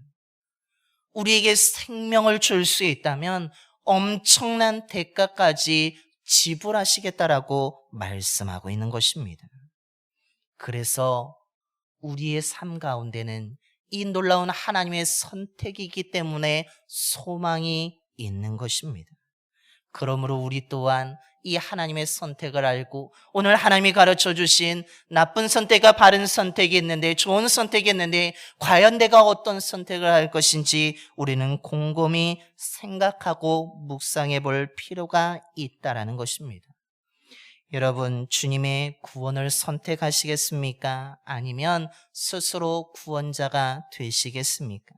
우리에게 생명을 줄 수 있다면 엄청난 대가까지 지불하시겠다라고 말씀하고 있는 것입니다. 그래서 우리의 삶 가운데는 이 놀라운 하나님의 선택이기 때문에 소망이 있는 것입니다. 그러므로 우리 또한 이 하나님의 선택을 알고, 오늘 하나님이 가르쳐 주신 나쁜 선택과 바른 선택이 있는데, 좋은 선택이 있는데 과연 내가 어떤 선택을 할 것인지 우리는 곰곰이 생각하고 묵상해 볼 필요가 있다라는 것입니다. 여러분, 주님의 구원을 선택하시겠습니까? 아니면 스스로 구원자가 되시겠습니까?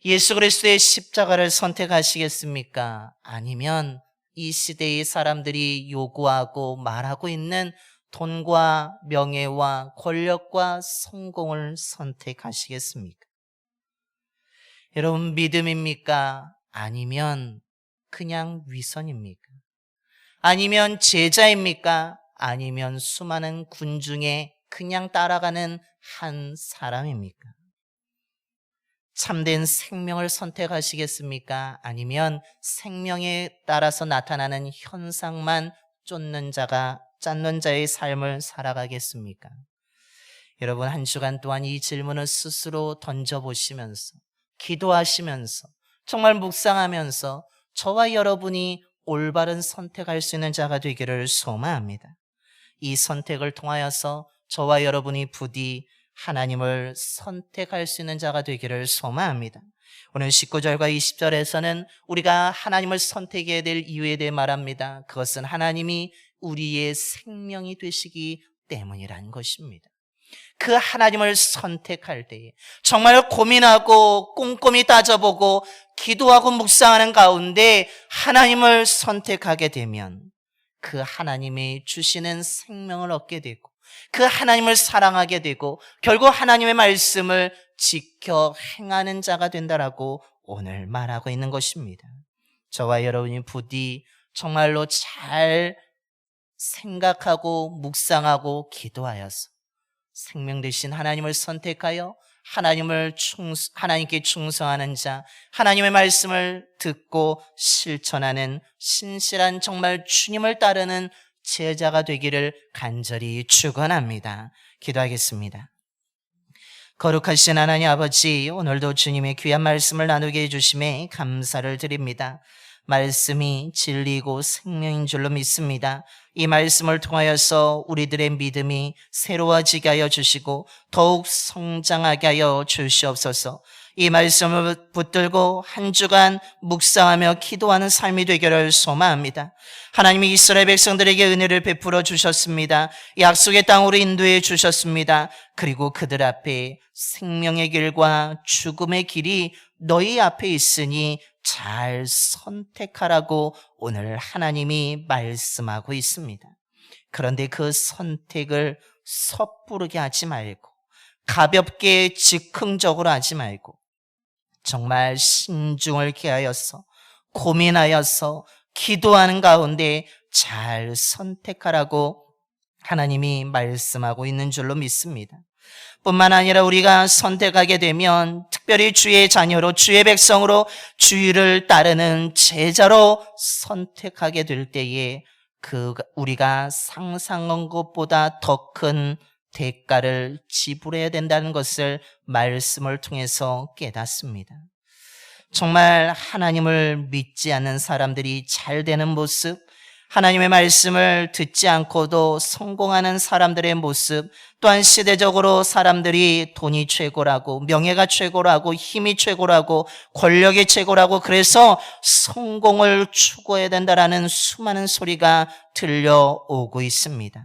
예수 그리스도의 십자가를 선택하시겠습니까? 아니면 이 시대의 사람들이 요구하고 말하고 있는 돈과 명예와 권력과 성공을 선택하시겠습니까? 여러분, 믿음입니까? 아니면 그냥 위선입니까? 아니면 제자입니까? 아니면 수많은 군중에 그냥 따라가는 한 사람입니까? 참된 생명을 선택하시겠습니까? 아니면 생명에 따라서 나타나는 현상만 쫓는 자의 삶을 살아가겠습니까? 여러분, 한 주간 동안 이 질문을 스스로 던져보시면서, 기도하시면서, 정말 묵상하면서 저와 여러분이 올바른 선택할 수 있는 자가 되기를 소망합니다. 이 선택을 통하여서 저와 여러분이 부디 하나님을 선택할 수 있는 자가 되기를 소망합니다. 오늘 19절과 20절에서는 우리가 하나님을 선택해야 될 이유에 대해 말합니다. 그것은 하나님이 우리의 생명이 되시기 때문이라는 것입니다. 그 하나님을 선택할 때에 정말 고민하고 꼼꼼히 따져보고 기도하고 묵상하는 가운데 하나님을 선택하게 되면 그 하나님이 주시는 생명을 얻게 되고 그 하나님을 사랑하게 되고 결국 하나님의 말씀을 지켜 행하는 자가 된다라고 오늘 말하고 있는 것입니다. 저와 여러분이 부디 정말로 잘 생각하고 묵상하고 기도하여서 생명 되신 하나님을 선택하여 하나님께 충성하는 자, 하나님의 말씀을 듣고 실천하는 신실한 정말 주님을 따르는 제자가 되기를 간절히 축원합니다. 기도하겠습니다. 거룩하신 하나님 아버지, 오늘도 주님의 귀한 말씀을 나누게 해주심에 감사를 드립니다. 말씀이 진리고 생명인 줄로 믿습니다. 이 말씀을 통하여서 우리들의 믿음이 새로워지게 하여 주시고 더욱 성장하게 하여 주시옵소서. 이 말씀을 붙들고 한 주간 묵상하며 기도하는 삶이 되기를 소망합니다. 하나님이 이스라엘 백성들에게 은혜를 베풀어 주셨습니다. 약속의 땅으로 인도해 주셨습니다. 그리고 그들 앞에 생명의 길과 죽음의 길이 너희 앞에 있으니 잘 선택하라고 오늘 하나님이 말씀하고 있습니다. 그런데 그 선택을 섣부르게 하지 말고 가볍게 즉흥적으로 하지 말고 정말 신중을 기하여서 고민하여서 기도하는 가운데 잘 선택하라고 하나님이 말씀하고 있는 줄로 믿습니다. 뿐만 아니라 우리가 선택하게 되면 특별히 주의 자녀로 주의 백성으로 주의를 따르는 제자로 선택하게 될 때에 우리가 상상한 것보다 더 큰 대가를 지불해야 된다는 것을 말씀을 통해서 깨닫습니다. 정말 하나님을 믿지 않는 사람들이 잘 되는 모습, 하나님의 말씀을 듣지 않고도 성공하는 사람들의 모습, 또한 시대적으로 사람들이 돈이 최고라고, 명예가 최고라고, 힘이 최고라고, 권력이 최고라고, 그래서 성공을 추구해야 된다라는 수많은 소리가 들려오고 있습니다.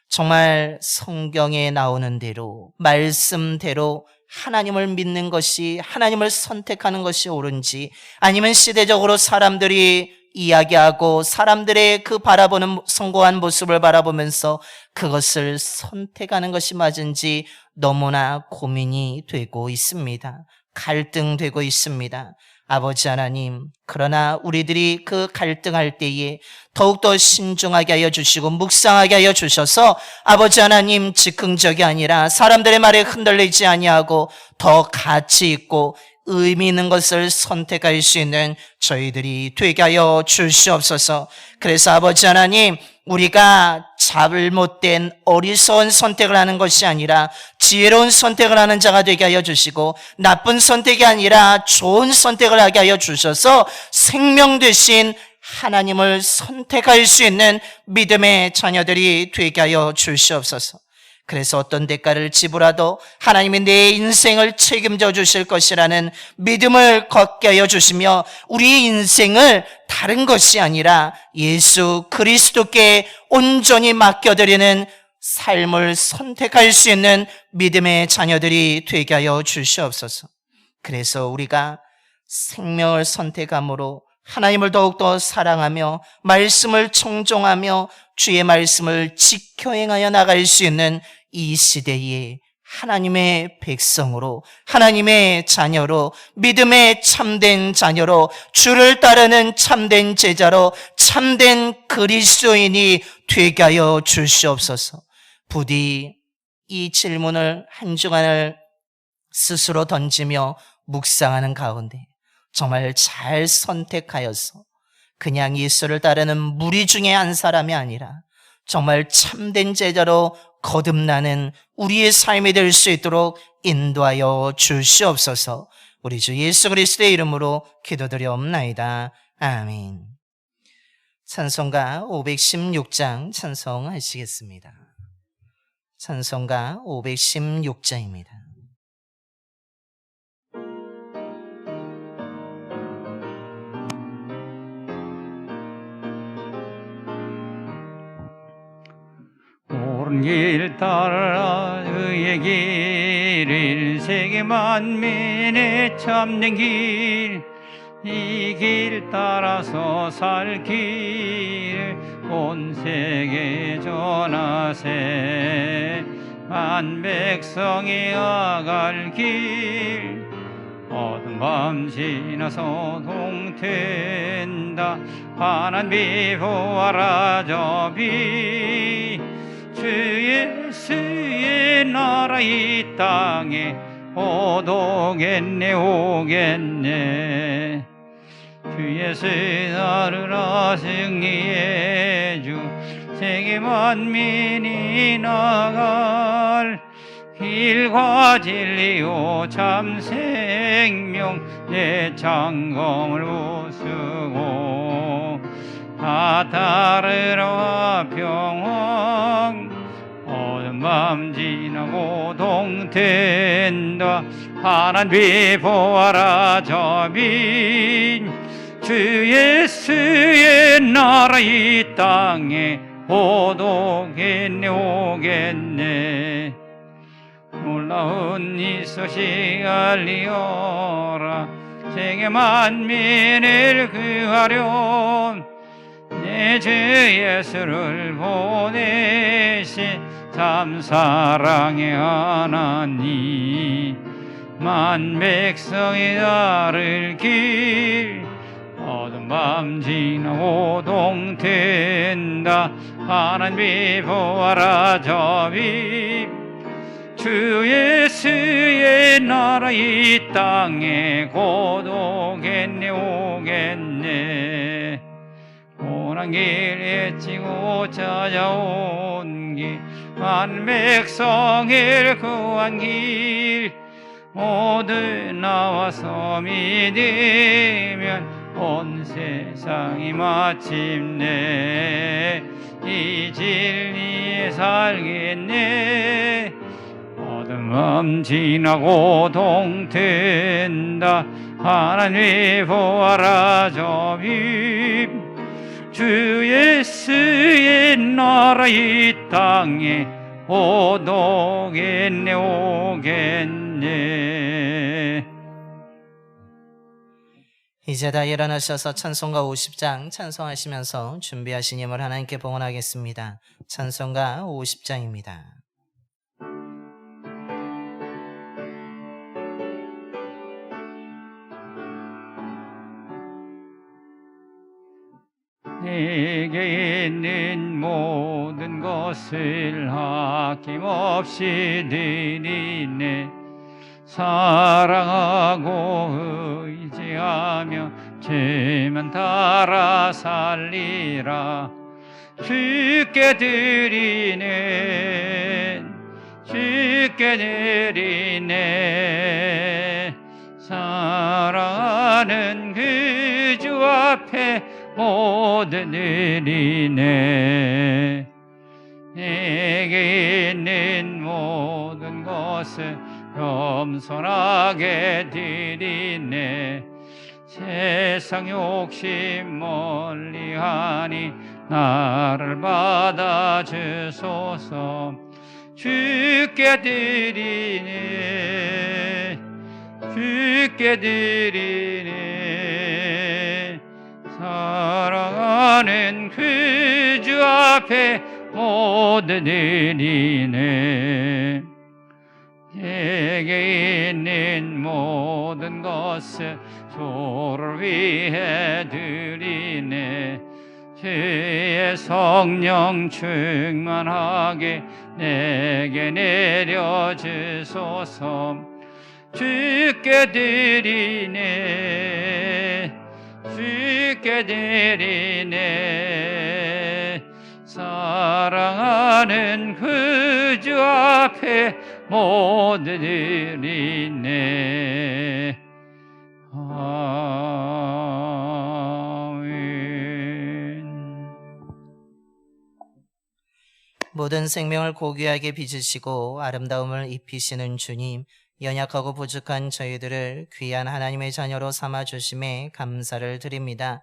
정말 성경에 나오는 대로, 말씀대로 하나님을 믿는 것이, 하나님을 선택하는 것이 옳은지, 아니면 시대적으로 사람들이 이야기하고 사람들의 그 바라보는 성공한 모습을 바라보면서 그것을 선택하는 것이 맞은지 너무나 고민이 되고 있습니다. 갈등되고 있습니다. 아버지 하나님, 그러나 우리들이 그 갈등할 때에 더욱더 신중하게 하여 주시고 묵상하게 하여 주셔서 아버지 하나님, 즉흥적이 아니라 사람들의 말에 흔들리지 아니하고 더 가치 있고 의미 있는 것을 선택할 수 있는 저희들이 되게 하여 주시옵소서. 그래서 아버지 하나님, 우리가 잘못된 어리석은 선택을 하는 것이 아니라 지혜로운 선택을 하는 자가 되게 하여 주시고 나쁜 선택이 아니라 좋은 선택을 하게 하여 주셔서 생명 되신 하나님을 선택할 수 있는 믿음의 자녀들이 되게 하여 주시옵소서. 그래서 어떤 대가를 지불하도 하나님이 내 인생을 책임져 주실 것이라는 믿음을 갖게 하여 주시며 우리 인생을 다른 것이 아니라 예수 그리스도께 온전히 맡겨드리는 삶을 선택할 수 있는 믿음의 자녀들이 되게 하여 주시옵소서. 그래서 우리가 생명을 선택함으로 하나님을 더욱더 사랑하며 말씀을 청종하며 주의 말씀을 지켜 행하여 나갈 수 있는 이 시대에 하나님의 백성으로, 하나님의 자녀로, 믿음의 참된 자녀로, 주를 따르는 참된 제자로, 참된 그리스도인이 되게 하여 주시옵소서. 부디 이 질문을 한 주간을 스스로 던지며 묵상하는 가운데 정말 잘 선택하여서 그냥 예수를 따르는 무리 중에 한 사람이 아니라 정말 참된 제자로 거듭나는 우리의 삶이 될 수 있도록 인도하여 주시옵소서. 우리 주 예수 그리스도의 이름으로 기도드리옵나이다. 아멘. 찬송가 516장 찬송하시겠습니다. 찬송가 516장입니다. 옳은 길 따라 의의 길을 세계 만민의 참된 길 이 길 따라서 살 길을 온 세계에 전하세 만 백성이 아갈 길 어두운 밤 지나서 동트인다 환한 비 부활아 저 비 주 예수의 나라 이 땅에 오겠네 오겠네 주 예수 나르라 승리의 주 세계 만민이 나갈 길과 진리요 참 생명 내 장검을 부수고 다 따르라 평강 어두운 밤 지나고 동트인다 환한 비 보아라 저빈 주 예수의 나라 이 땅에 오겠네 오겠네 놀라운 이 소식 알리어라 세계 만민을 구하려 내 주 예수를 보내신 참 사랑의 하나님 만 백성이 따를 길 어두운 밤 지나고 동트인다 환한 비 보아라 저 비 주 예수의 나라 이 땅에 곧 오겠네 오겠네 고난 길 애치고 찾아온 길 만 백성을 구한 길 모두 나와서 믿으면 온 세상이 마침내 이 진리에 살겠네 어두운 밤 지나고 동트인다 하나님 보아라 저빔 주 예수의 나라 이 땅에 오겠네 오겠네 이제 다 일어나셔서 찬송가 50장 찬송하시면서 준비하신 힘을 하나님께 봉헌하겠습니다. 찬송가 50장입니다. 내게 있는 모든 것을 아낌없이 드리네 사랑하고 의지하며 죄만 따라 살리라 주께 드리네 사랑하는 그 주 앞에 모두 드리네 내게 있는 모든 것을 겸손하게 드리네 세상 욕심 멀리하니 나를 받아주소서 주께 드리네 사랑하는 그 주 앞에 모두 드리네 내게 있는 모든 것을 주를 위해 드리네 주의 성령 충만하게 내게 내려주소서 주께 드리네 사랑하는 그 주 앞에 모두 드리네 아멘 모든 생명을 고귀하게 빚으시고 아름다움을 입히시는 주님 연약하고 부족한 저희들을 귀한 하나님의 자녀로 삼아주심에 감사를 드립니다.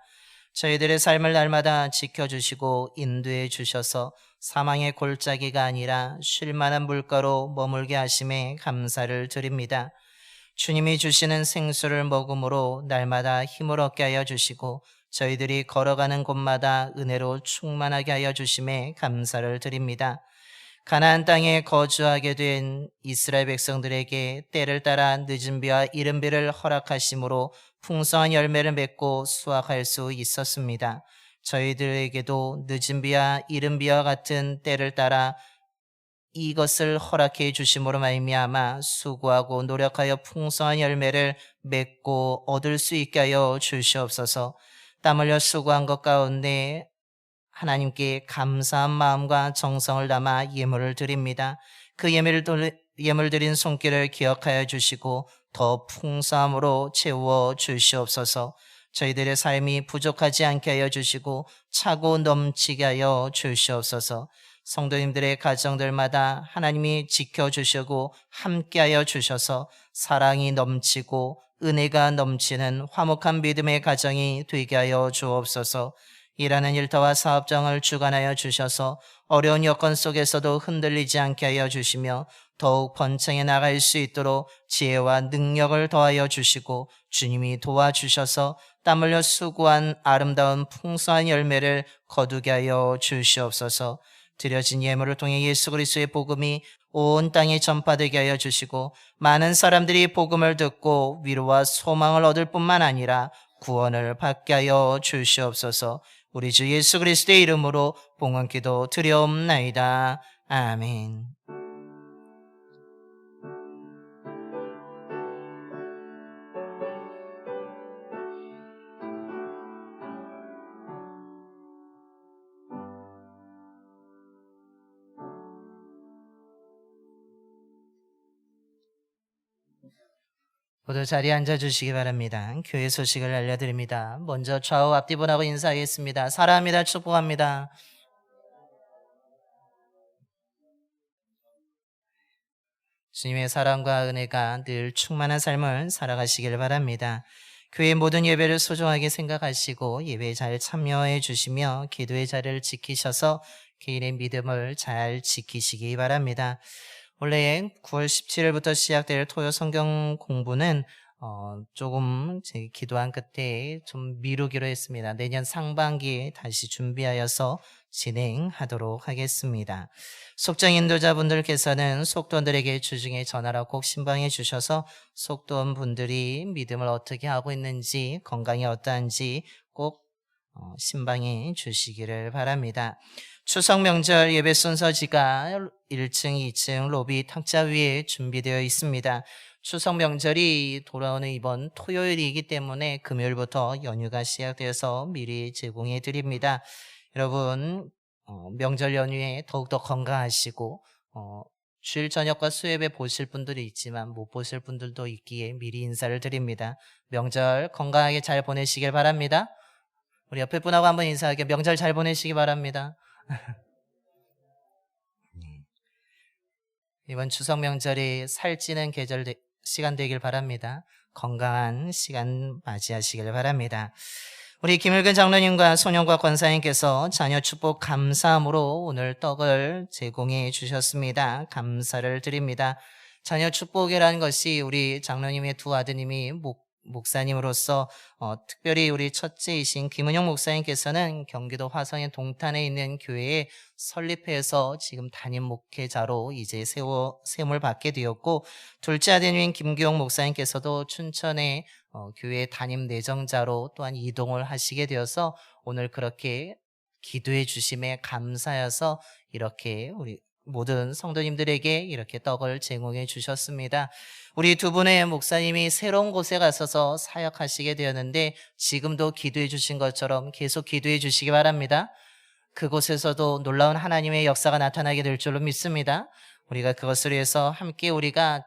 저희들의 삶을 날마다 지켜주시고 인도해 주셔서 사망의 골짜기가 아니라 쉴만한 물가로 머물게 하심에 감사를 드립니다. 주님이 주시는 생수를 먹음으로 날마다 힘을 얻게 하여 주시고 저희들이 걸어가는 곳마다 은혜로 충만하게 하여 주심에 감사를 드립니다. 가나안 땅에 거주하게 된 이스라엘 백성들에게 때를 따라 늦은 비와 이른 비를 허락하심으로 풍성한 열매를 맺고 수확할 수 있었습니다. 저희들에게도 늦은 비와 이른 비와 같은 때를 따라 이것을 허락해 주심으로 말미암아 수고하고 노력하여 풍성한 열매를 맺고 얻을 수 있게 하여 주시옵소서. 땀 흘려 수고한 것 가운데 하나님께 감사한 마음과 정성을 담아 예물을 드립니다. 그 예물 드린 손길을 기억하여 주시고 더 풍성함으로 채워 주시옵소서. 저희들의 삶이 부족하지 않게 하여 주시고 차고 넘치게 하여 주시옵소서. 성도님들의 가정들마다 하나님이 지켜주시고 함께하여 주셔서 사랑이 넘치고 은혜가 넘치는 화목한 믿음의 가정이 되게 하여 주옵소서. 일하는 일터와 사업장을 주관하여 주셔서 어려운 여건 속에서도 흔들리지 않게 하여 주시며 더욱 번창해 나갈 수 있도록 지혜와 능력을 더하여 주시고 주님이 도와주셔서 땀 흘려 수고한 아름다운 풍성한 열매를 거두게 하여 주시옵소서. 드려진 예물을 통해 예수 그리스도의 복음이 온 땅에 전파되게 하여 주시고 많은 사람들이 복음을 듣고 위로와 소망을 얻을 뿐만 아니라 구원을 받게 하여 주시옵소서. 우리 주 예수 그리스도의 이름으로 봉헌기도 드려옵나이다. 아멘. 모두 자리에 앉아주시기 바랍니다. 교회 소식을 알려드립니다. 먼저 좌우 앞뒤 분하고 인사하겠습니다. 사랑합니다. 축복합니다. 주님의 사랑과 은혜가 늘 충만한 삶을 살아가시길 바랍니다. 교회 모든 예배를 소중하게 생각하시고 예배에 잘 참여해 주시며 기도의 자리를 지키셔서 개인의 믿음을 잘 지키시기 바랍니다. 원래 9월 17일부터 시작될 토요 성경 공부는 조금 기도한 끝에 좀 미루기로 했습니다. 내년 상반기에 다시 준비하여서 진행하도록 하겠습니다. 속정 인도자분들께서는 속도원들에게 주중에 전화로 꼭 신방해 주셔서 속도원 분들이 믿음을 어떻게 하고 있는지 건강이 어떠한지 꼭 신방해 주시기를 바랍니다. 추석 명절 예배 순서지가 1층, 2층 로비 탁자 위에 준비되어 있습니다. 추석 명절이 돌아오는 이번 토요일이기 때문에 금요일부터 연휴가 시작되어서 미리 제공해 드립니다. 여러분 명절 연휴에 더욱더 건강하시고 주일 저녁과 수요예배 보실 분들이 있지만 못 보실 분들도 있기에 미리 인사를 드립니다. 명절 건강하게 잘 보내시길 바랍니다. 우리 옆에 분하고 한번 인사하게 명절 잘 보내시기 바랍니다. 이번 추석 명절이 살찌는 시간 되길 바랍니다. 건강한 시간 맞이하시길 바랍니다. 우리 김일근 장로님과 손영과 권사님께서 자녀 축복 감사함으로 오늘 떡을 제공해 주셨습니다. 감사를 드립니다. 자녀 축복이라는 것이 우리 장로님의 두 아드님이 목사님으로서 특별히 우리 첫째이신 김은영 목사님께서는 경기도 화성의 동탄에 있는 교회에 설립해서 지금 담임 목회자로 이제 세움을 받게 되었고, 둘째 아드님 김기용 목사님께서도 춘천의 교회 담임 내정자로 또한 이동을 하시게 되어서 오늘 그렇게 기도해 주심에 감사해서 이렇게 우리 모든 성도님들에게 이렇게 떡을 제공해 주셨습니다. 우리 두 분의 목사님이 새로운 곳에 가셔서 사역하시게 되었는데 지금도 기도해 주신 것처럼 계속 기도해 주시기 바랍니다. 그곳에서도 놀라운 하나님의 역사가 나타나게 될 줄로 믿습니다. 우리가 그것을 위해서 함께 우리가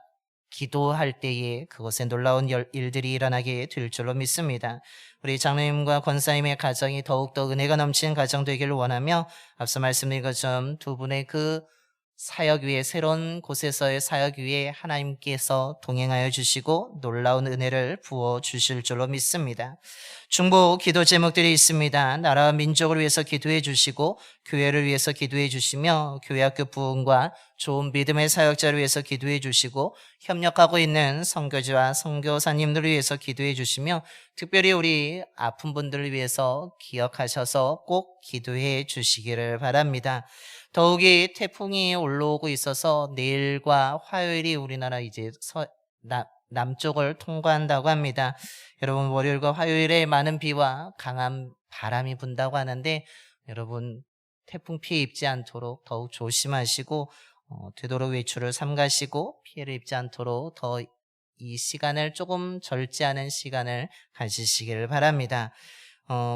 기도할 때에 그곳에 놀라운 일들이 일어나게 될 줄로 믿습니다. 우리 장로님과 권사님의 가정이 더욱더 은혜가 넘치는 가정 되기를 원하며 앞서 말씀드린 것처럼 두 분의 그 사역 위에 새로운 곳에서의 사역 위에 하나님께서 동행하여 주시고 놀라운 은혜를 부어 주실 줄로 믿습니다. 중보 기도 제목들이 있습니다. 나라와 민족을 위해서 기도해 주시고 교회를 위해서 기도해 주시며 교회 학교 부흥과 좋은 믿음의 사역자를 위해서 기도해 주시고 협력하고 있는 선교지와 선교사님들을 위해서 기도해 주시며 특별히 우리 아픈 분들을 위해서 기억하셔서 꼭 기도해 주시기를 바랍니다. 더욱이 태풍이 올라오고 있어서 내일과 화요일이 우리나라 이제 남쪽을 통과한다고 합니다. 여러분 월요일과 화요일에 많은 비와 강한 바람이 분다고 하는데 여러분 태풍 피해 입지 않도록 더욱 조심하시고 되도록 외출을 삼가시고 피해를 입지 않도록 더 이 시간을 조금 절제하는 시간을 가지시기를 바랍니다.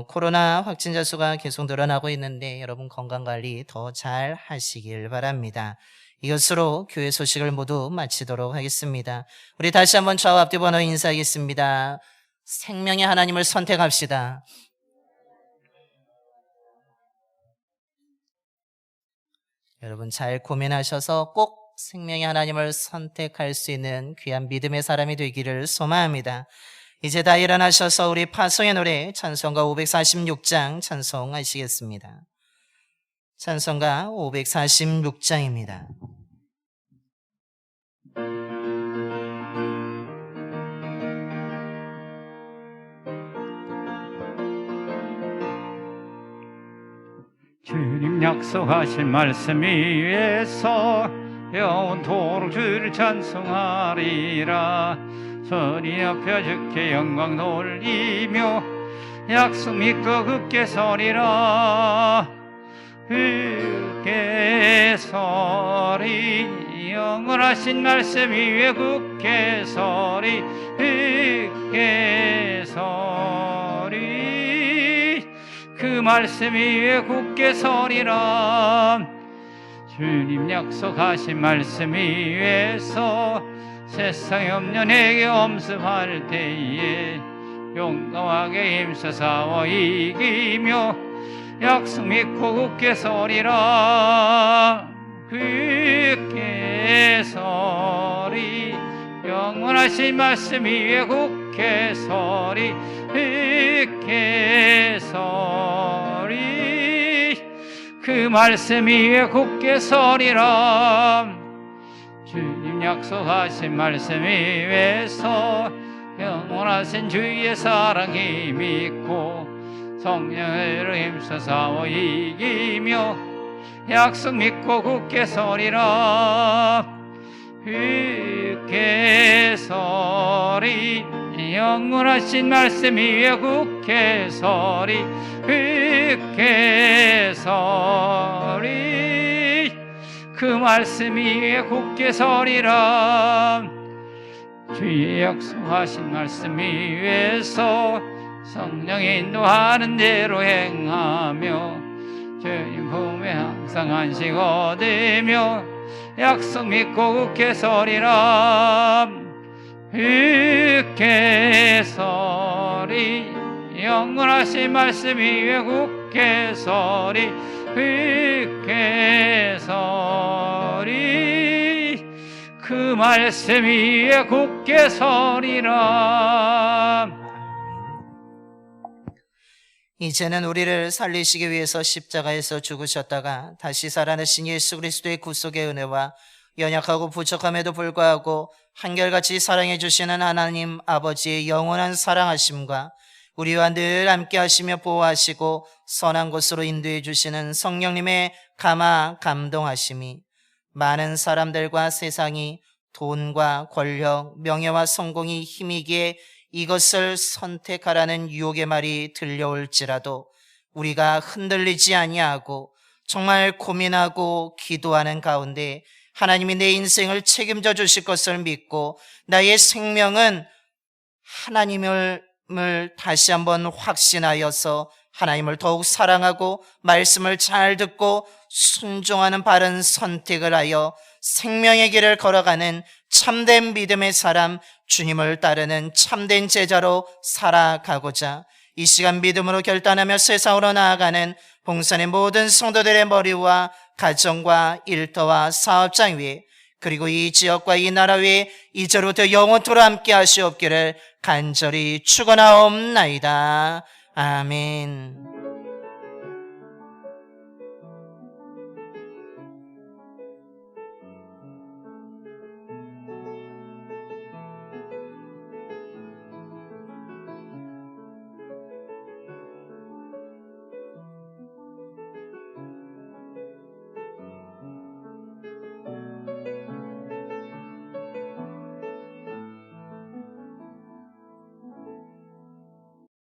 코로나 확진자 수가 계속 늘어나고 있는데 여러분 건강관리 더 잘 하시길 바랍니다. 이것으로 교회 소식을 모두 마치도록 하겠습니다. 우리 다시 한번 좌우 앞뒤 번호 인사하겠습니다. 생명의 하나님을 선택합시다. 여러분 잘 고민하셔서 꼭 생명의 하나님을 선택할 수 있는 귀한 믿음의 사람이 되기를 소망합니다. 이제 다 일어나셔서 우리 파송의 노래 찬송가 546장 찬송하시겠습니다. 찬송가 546장입니다. 주님 약속하신 말씀 위에서 영원토록 주를 찬송하리라. 선이 앞에 주께 영광 돌리며 약속 믿고 굳게 서리라. 굳게 서리 영원하신 말씀 위에 굳게 서리 굳게 서리 그 말씀 위에 굳게 서리라. 주님 약속하신 말씀 위에서 세상에 없는 내게 엄습할 때에 용감하게 힘써 싸워 이기며 약속 믿고 굳게 서리라. 굳게 서리 영원하신 말씀 위에 굳게 서리 굳게 서리 그 말씀 위에 굳게 서리라. 주님 약속하신 말씀 위에서 영원하신 주의 사랑이 믿고 성령으로 힘써 싸워 이기며 약속 믿고 굳게 서리라. 굳게 서리 영원하신 말씀 위에 굳게 서리 굳게 서리 그 말씀 위에 굳게 서리라. 주의 약속하신 말씀 위에서 성령이 인도하는 대로 행하며 주님 품에 항상 안식 얻으며 약속 믿고 굳게 서리라. 굳게 서리 영원하신 말씀 위에 굳게 서리 굳게 서리 그 말씀 위에 굳게 서리라. 이제는 우리를 살리시기 위해서 십자가에서 죽으셨다가 다시 살아나신 예수 그리스도의 구속의 은혜와 연약하고 부족함에도 불구하고 한결같이 사랑해 주시는 하나님 아버지의 영원한 사랑하심과 우리와 늘 함께 하시며 보호하시고 선한 곳으로 인도해 주시는 성령님의 감동하심이 많은 사람들과 세상이 돈과 권력, 명예와 성공이 힘이기에 이것을 선택하라는 유혹의 말이 들려올지라도 우리가 흔들리지 아니하고 정말 고민하고 기도하는 가운데 하나님이 내 인생을 책임져 주실 것을 믿고 나의 생명은 하나님을 다시 한번 확신하여서 하나님을 더욱 사랑하고 말씀을 잘 듣고 순종하는 바른 선택을 하여 생명의 길을 걸어가는 참된 믿음의 사람, 주님을 따르는 참된 제자로 살아가고자 이 시간 믿음으로 결단하며 세상으로 나아가는 봉산의 모든 성도들의 머리와 가정과 일터와 사업장 위에 그리고 이 지역과 이 나라 위에 이제로부터 영원토록 함께 하시옵기를 간절히 축원하옵나이다. 아멘.